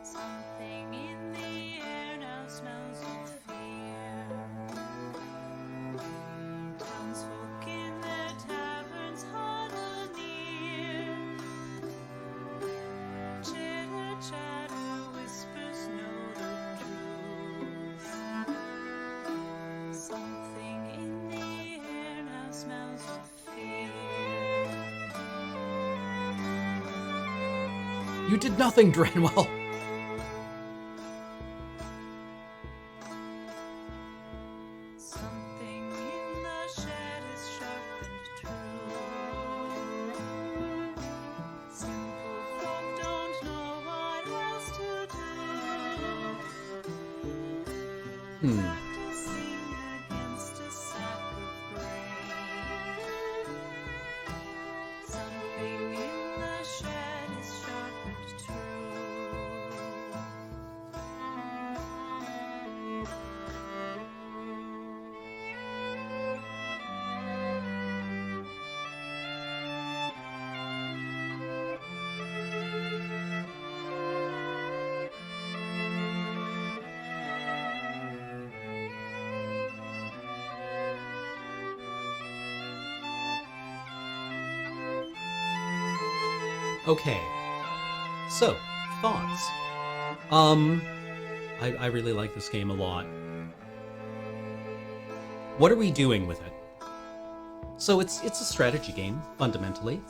Something in the air now smells of fear. Townsfolk in their taverns huddle near. Chitter chatter whispers know the truth. Something in the air now smells of fear. You did nothing, Dranwell! Something in the shed is sharp and true. Simple folk don't know what else to do. Practicing against a sack of grain. Something in the shed is sharp and true. Okay. So, thoughts. I really like this game a lot. What are we doing with it? So it's a strategy game, fundamentally.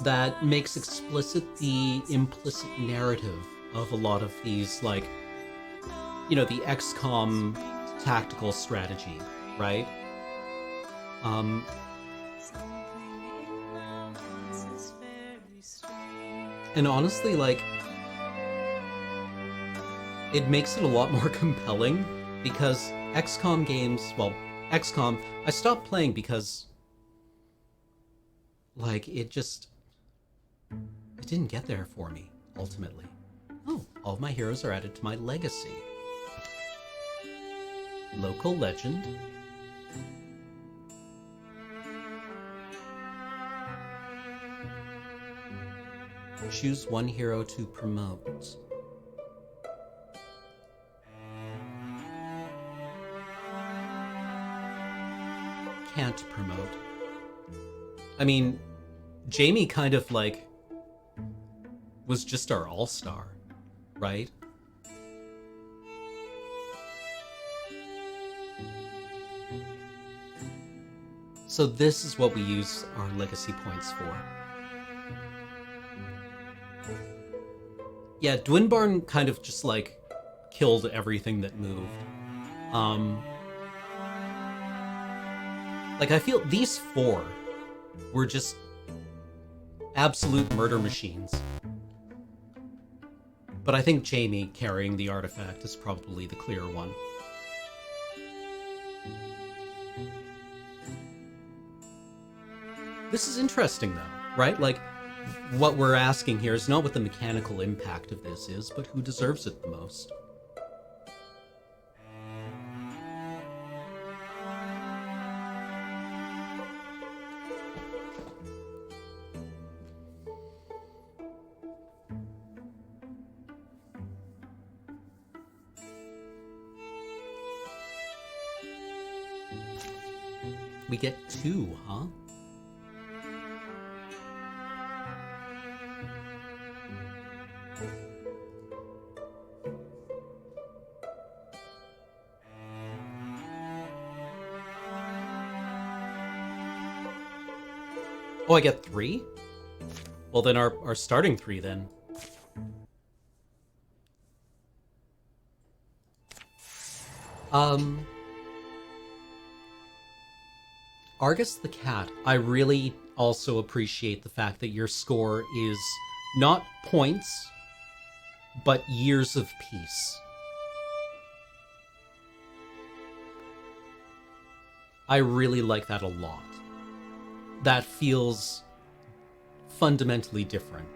That makes explicit the implicit narrative of a lot of these, like, you know, the XCOM tactical strategy, right? And honestly, like, it makes it a lot more compelling because XCOM games, well, XCOM, I stopped playing because, like, it didn't get there for me, ultimately. Oh, all of my heroes are added to my legacy. Local legend. Choose one hero to promote. Can't promote. I mean, Jamie kind of, like, was just our all-star, right? So this is what we use our legacy points for. Yeah, Dwinbarn kind of just, like, killed everything that moved. Like, I feel these four were just absolute murder machines. But I think Jamie carrying the artifact is probably the clearer one. This is interesting, though, right? Like, what we're asking here is not what the mechanical impact of this is, but who deserves it the most. We get 2, huh? Oh, I get 3? Well, then our starting 3, then. Argus the Cat, I really also appreciate the fact that your score is not points, but years of peace. I really like that a lot. That feels fundamentally different.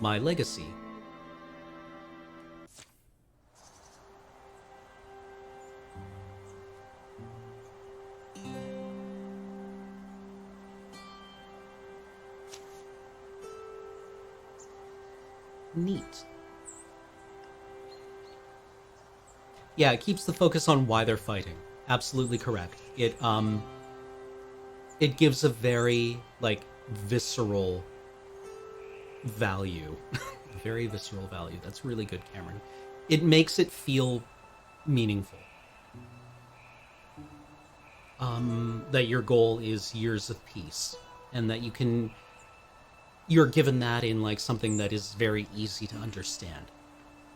My legacy. Neat. Yeah, it keeps the focus on why they're fighting. Absolutely correct. It gives a very, like, visceral value. Very visceral value. That's really good, Cameron. It makes it feel meaningful. That your goal is years of peace, and that you're given that in, like, something that is very easy to understand.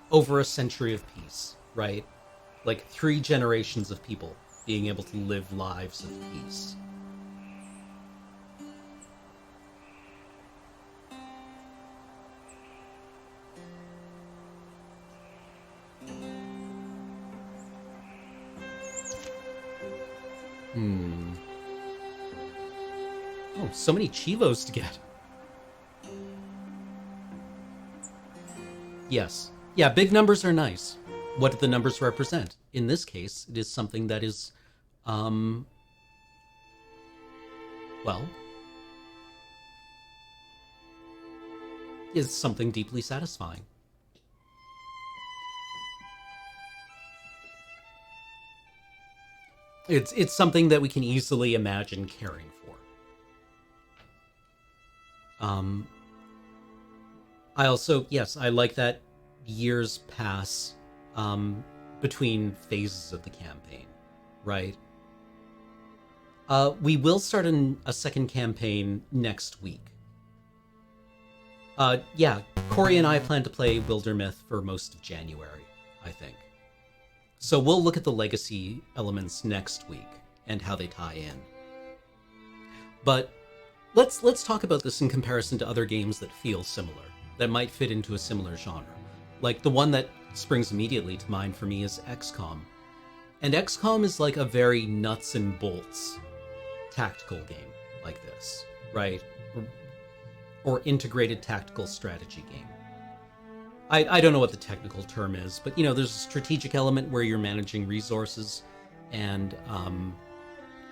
Over a century of peace, right? Like 3 generations of people being able to live lives of peace. Oh, so many Chivos to get. Yes. Yeah, big numbers are nice. What do the numbers represent? In this case, it is something that is, well, is something deeply satisfying. It's something that we can easily imagine caring for. I also, yes, I like that years pass between phases of the campaign, right? We will start a second campaign next week. Yeah, Corey and I plan to play Wildermyth for most of January, I think. So we'll look at the legacy elements next week and how they tie in. But let's talk about this in comparison to other games that feel similar, that might fit into a similar genre. Like the one that springs immediately to mind for me is XCOM. And XCOM is like a very nuts and bolts tactical game like this, right? Or integrated tactical strategy game. I don't know what the technical term is, but there's a strategic element where you're managing resources and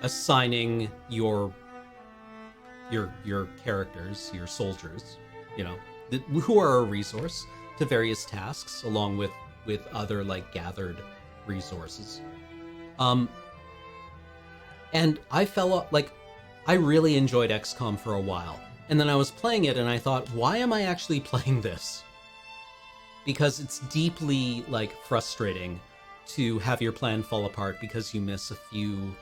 assigning your characters, your soldiers, who are a resource, to various tasks along with other like gathered resources. And I I really enjoyed XCOM for a while. And then I was playing it and I thought, why am I actually playing this? Because it's deeply like frustrating to have your plan fall apart because you miss a few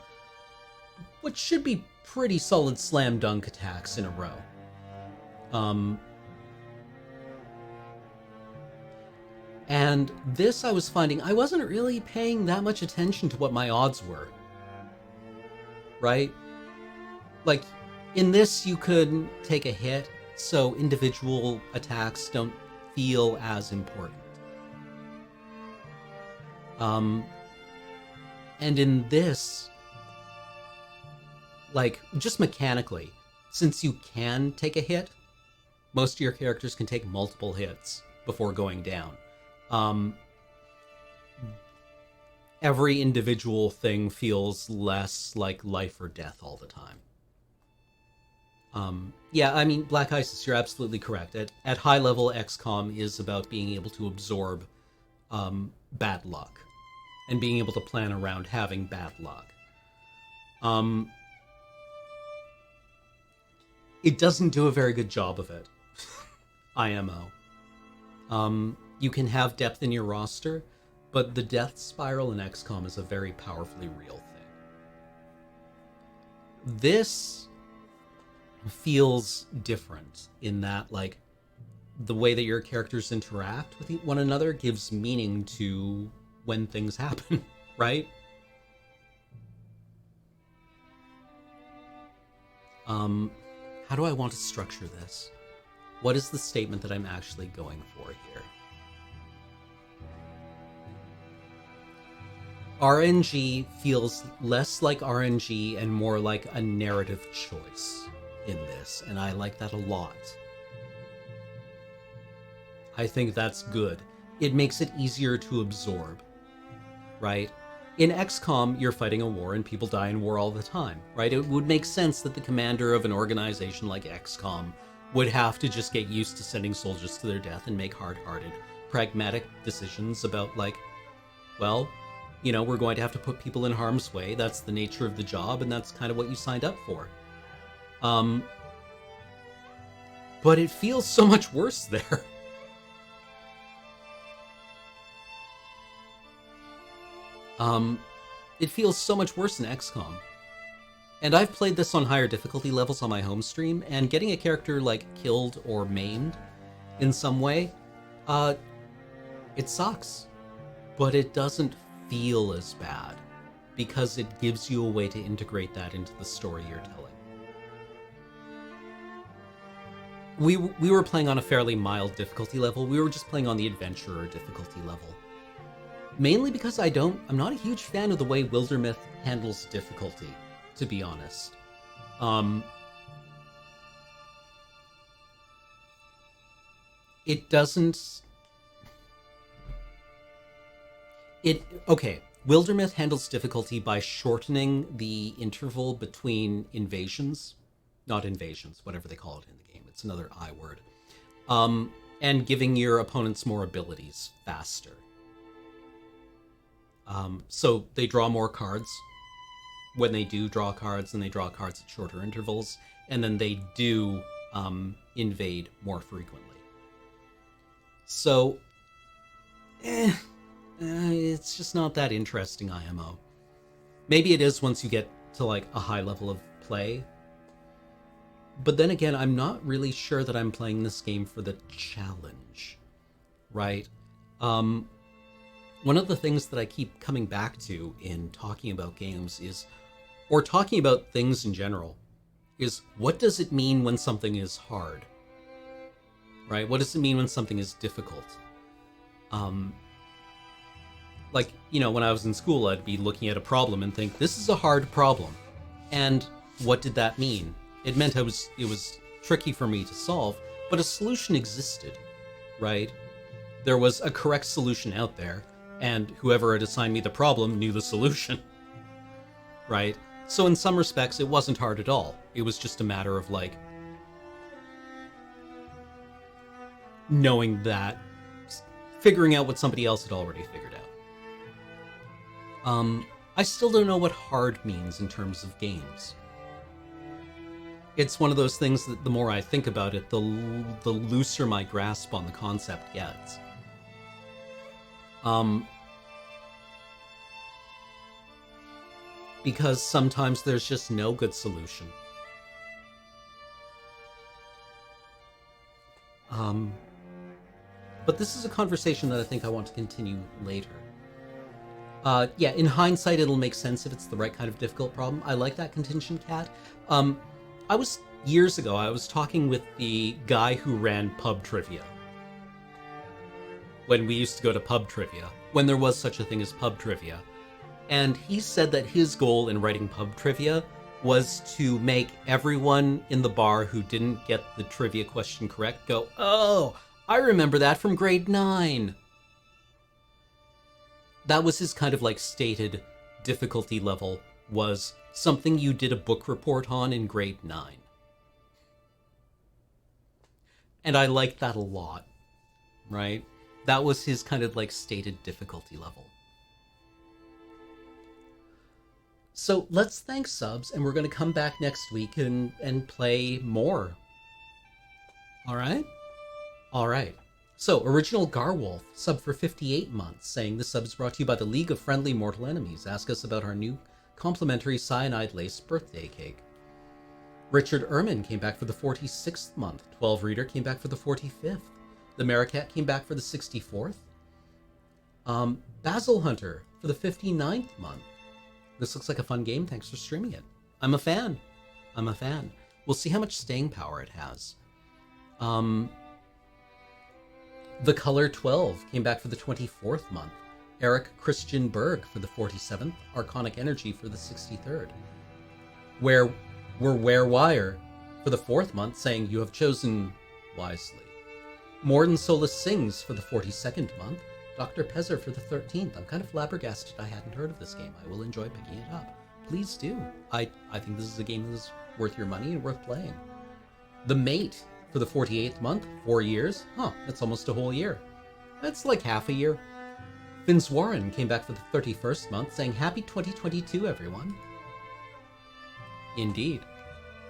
what should be pretty solid slam dunk attacks in a row. And this I was finding I wasn't really paying that much attention to what my odds were. Right? Like, in this you could take a hit, so individual attacks don't feel as important. And in this, like, just mechanically, since you can take a hit, most of your characters can take multiple hits before going down. Every individual thing feels less like life or death all the time. Yeah, I mean, Black Isis, you're absolutely correct. At high level, XCOM is about being able to absorb bad luck and being able to plan around having bad luck. It doesn't do a very good job of it. IMO. You can have depth in your roster, but the death spiral in XCOM is a very powerfully real thing. This feels different in that, like, the way that your characters interact with one another gives meaning to when things happen, right? How do I want to structure this? What is the statement that I'm actually going for here? RNG feels less like RNG and more like a narrative choice in this, and I like that a lot. I think that's good. It makes it easier to absorb, right? In XCOM, you're fighting a war and people die in war all the time, right? It would make sense that the commander of an organization like XCOM would have to just get used to sending soldiers to their death and make hard-hearted, pragmatic decisions about, like, well, we're going to have to put people in harm's way. That's the nature of the job, and that's kind of what you signed up for. But it feels so much worse there. It feels so much worse in XCOM. And I've played this on higher difficulty levels on my home stream, and getting a character, like, killed or maimed in some way, it sucks. But it doesn't feel as bad, because it gives you a way to integrate that into the story you're telling. We were playing on a fairly mild difficulty level. We were just playing on the adventurer difficulty level. Mainly because I'm not a huge fan of the way Wildermyth handles difficulty, to be honest. It doesn't... Okay, Wildermyth handles difficulty by shortening the interval between invasions. Not invasions, whatever they call it in the game. It's another I word. And giving your opponents more abilities faster. So they draw more cards, when they do draw cards, and they draw cards at shorter intervals, and then they do invade more frequently. So, it's just not that interesting IMO. Maybe it is once you get to like a high level of play. But then again, I'm not really sure that I'm playing this game for the challenge, right? One of the things that I keep coming back to in talking about games is, or talking about things in general, is what does it mean when something is hard, right? What does it mean when something is difficult? Like, you know, when I was in school, I'd be looking at a problem and think, this is a hard problem. And what did that mean? It meant it was tricky for me to solve, but a solution existed, right? There was a correct solution out there, and whoever had assigned me the problem knew the solution, right? So in some respects, it wasn't hard at all. It was just a matter of, like, knowing that, figuring out what somebody else had already figured out. I still don't know what hard means in terms of games. It's one of those things that the more I think about it, the looser my grasp on the concept gets. Because sometimes there's just no good solution. But this is a conversation that I think I want to continue later. Yeah, in hindsight, it'll make sense if it's the right kind of difficult problem. I like that contingent cat. Years ago, I was talking with the guy who ran pub trivia. When we used to go to pub trivia, when there was such a thing as pub trivia. And he said that his goal in writing pub trivia was to make everyone in the bar who didn't get the trivia question correct go, oh, I remember that from grade 9. That was his kind of like stated difficulty level, was something you did a book report on in grade 9. And I liked that a lot, right? That was his kind of like stated difficulty level. So let's thank subs, and we're going to come back next week and play more. All right? All right. So, Original Garwolf, sub for 58 months, saying this sub is brought to you by the League of Friendly Mortal Enemies. Ask us about our new complimentary cyanide-laced birthday cake. Richard Erman came back for the 46th month. 12 Reader came back for the 45th. The Maricat came back for the 64th. Basil Hunter for the 59th month. This looks like a fun game. Thanks for streaming it. I'm a fan. I'm a fan. We'll see how much staying power it has. The Color 12 came back for the 24th month. Eric Christian Berg for the 47th. Arconic Energy for the 63rd. We're Wire for the 4th month, saying you have chosen wisely. Morden Solus Sings for the 42nd month. Dr. Pezzer for the 13th. I'm kind of flabbergasted I hadn't heard of this game. I will enjoy picking it up. Please do. I think this is a game that is worth your money and worth playing. The Mate for the 48th month. 4 years. Huh, that's almost a whole year. That's like half a year. Vince Warren came back for the 31st month, saying happy 2022, everyone. Indeed.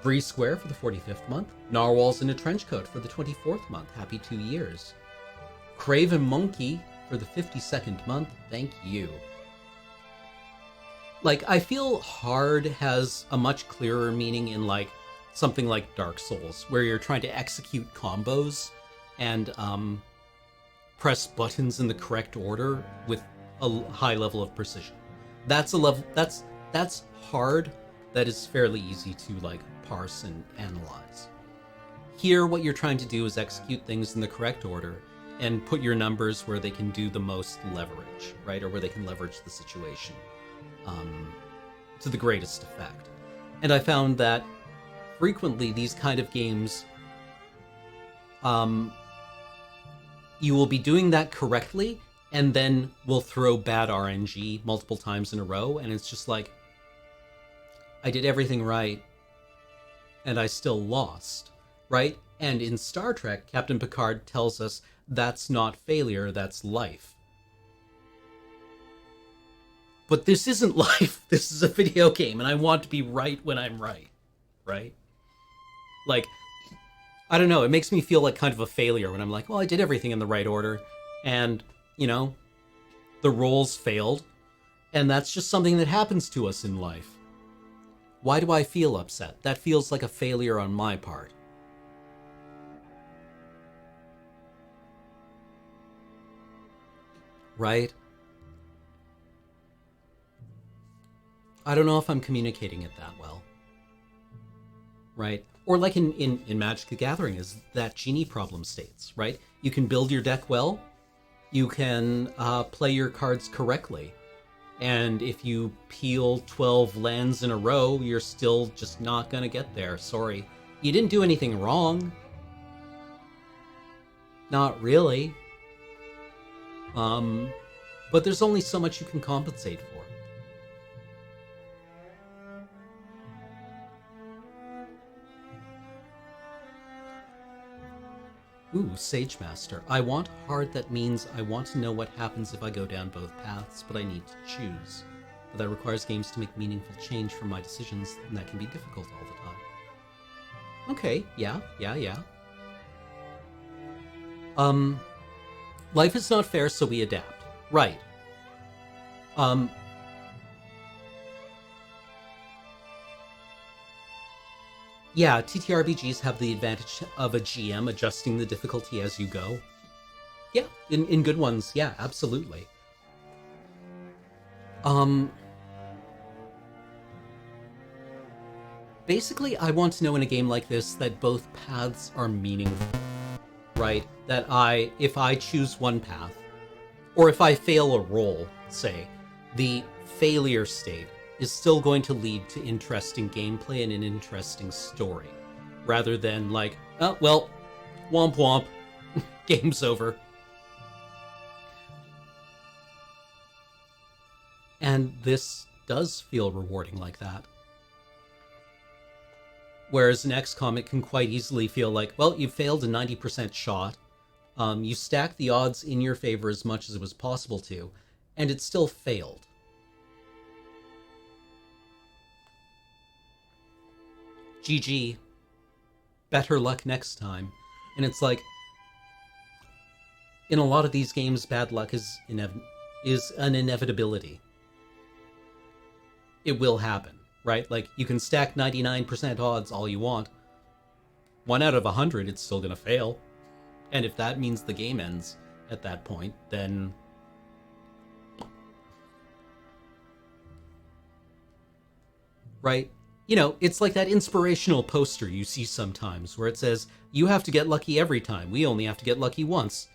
Bree Square for the 45th month. Narwhals in a Trench Coat for the 24th month. Happy 2 years. Craven Monkey for the 52nd month. Thank you. Like, I feel hard has a much clearer meaning in, like, something like Dark Souls, where you're trying to execute combos and press buttons in the correct order with a high level of precision. That's a level that's hard. That is fairly easy to like parse and analyze. Here, what you're trying to do is execute things in the correct order and put your numbers where they can do the most leverage, right? Or where they can leverage the situation to the greatest effect. And I found that frequently these kind of games, you will be doing that correctly, and then will throw bad RNG multiple times in a row, and it's just like, I did everything right, and I still lost, right? And in Star Trek, Captain Picard tells us that's not failure, that's life. But this isn't life. This is a video game, and I want to be right when I'm right. Right? Like, I don't know, it makes me feel like kind of a failure when I'm like, well, I did everything in the right order, and, you know, the rolls failed, and that's just something that happens to us in life. Why do I feel upset? That feels like a failure on my part. Right? I don't know if I'm communicating it that well. Right? Or like in Magic the Gathering, is that genie problem states, right? You can build your deck well, you can play your cards correctly, and if you peel 12 lands in a row, you're still just not gonna get there. Sorry. You didn't do anything wrong. Not really. But there's only so much you can compensate for. Ooh, Sage Master. I want hard, that means I want to know what happens if I go down both paths, but I need to choose. But that requires games to make meaningful change from my decisions, and that can be difficult all the time. Okay, yeah. Life is not fair, so we adapt. Right. Yeah, TTRPGs have the advantage of a GM adjusting the difficulty as you go. Yeah, in good ones, yeah, absolutely. Basically, I want to know in a game like this that both paths are meaningful, right? That if I choose one path, or if I fail a roll, say, the failure state is still going to lead to interesting gameplay and an interesting story, rather than like, oh, well, womp womp, game's over. And this does feel rewarding like that. Whereas in XCOM, it can quite easily feel like, well, you failed a 90% shot, you stacked the odds in your favor as much as it was possible to, and it still failed. GG. Better luck next time. And it's like, in a lot of these games, bad luck is an inevitability. It will happen, right? Like, you can stack 99% odds all you want. 1 out of 100, it's still gonna fail. And if that means the game ends at that point, then... Right? You know, it's like that inspirational poster you see sometimes where it says, you have to get lucky every time, we only have to get lucky once.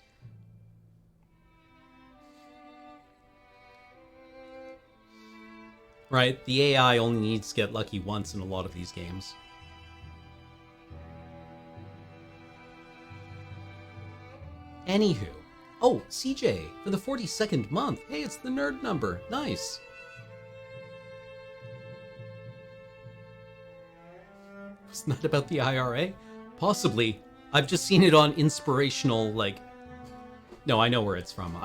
Right? The AI only needs to get lucky once in a lot of these games. Anywho. Oh, CJ, for the 42nd month. Hey, it's the nerd number. Nice. Wasn't that about the IRA? Possibly. I've just seen it on inspirational, like... No, I know where it's from.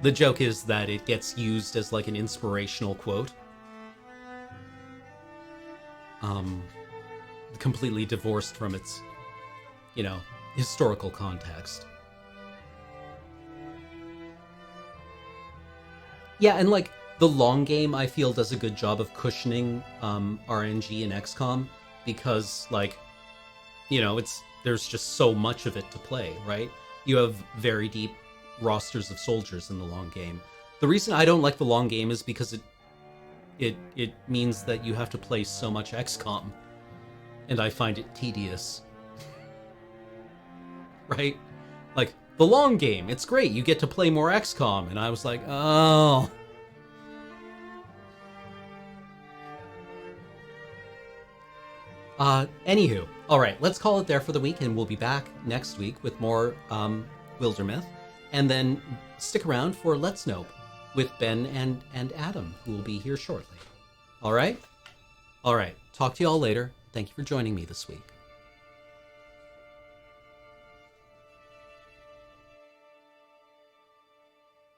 The joke is that it gets used as, like, an inspirational quote. Completely divorced from its, you know, historical context. Yeah, and, like, the long game, I feel, does a good job of cushioning RNG in XCOM, because, like, you know, there's just so much of it to play, right? You have very deep rosters of soldiers in the long game. The reason I don't like the long game is because it means that you have to play so much XCOM, and I find it tedious. Right? Like, the long game, it's great, you get to play more XCOM, and I was like, oh... Anywho, alright, let's call it there for the week, and we'll be back next week with more, Wildermyth, and then stick around for Let's Nope with Ben and Adam, who will be here shortly. Alright? Alright, talk to you all later. Thank you for joining me this week.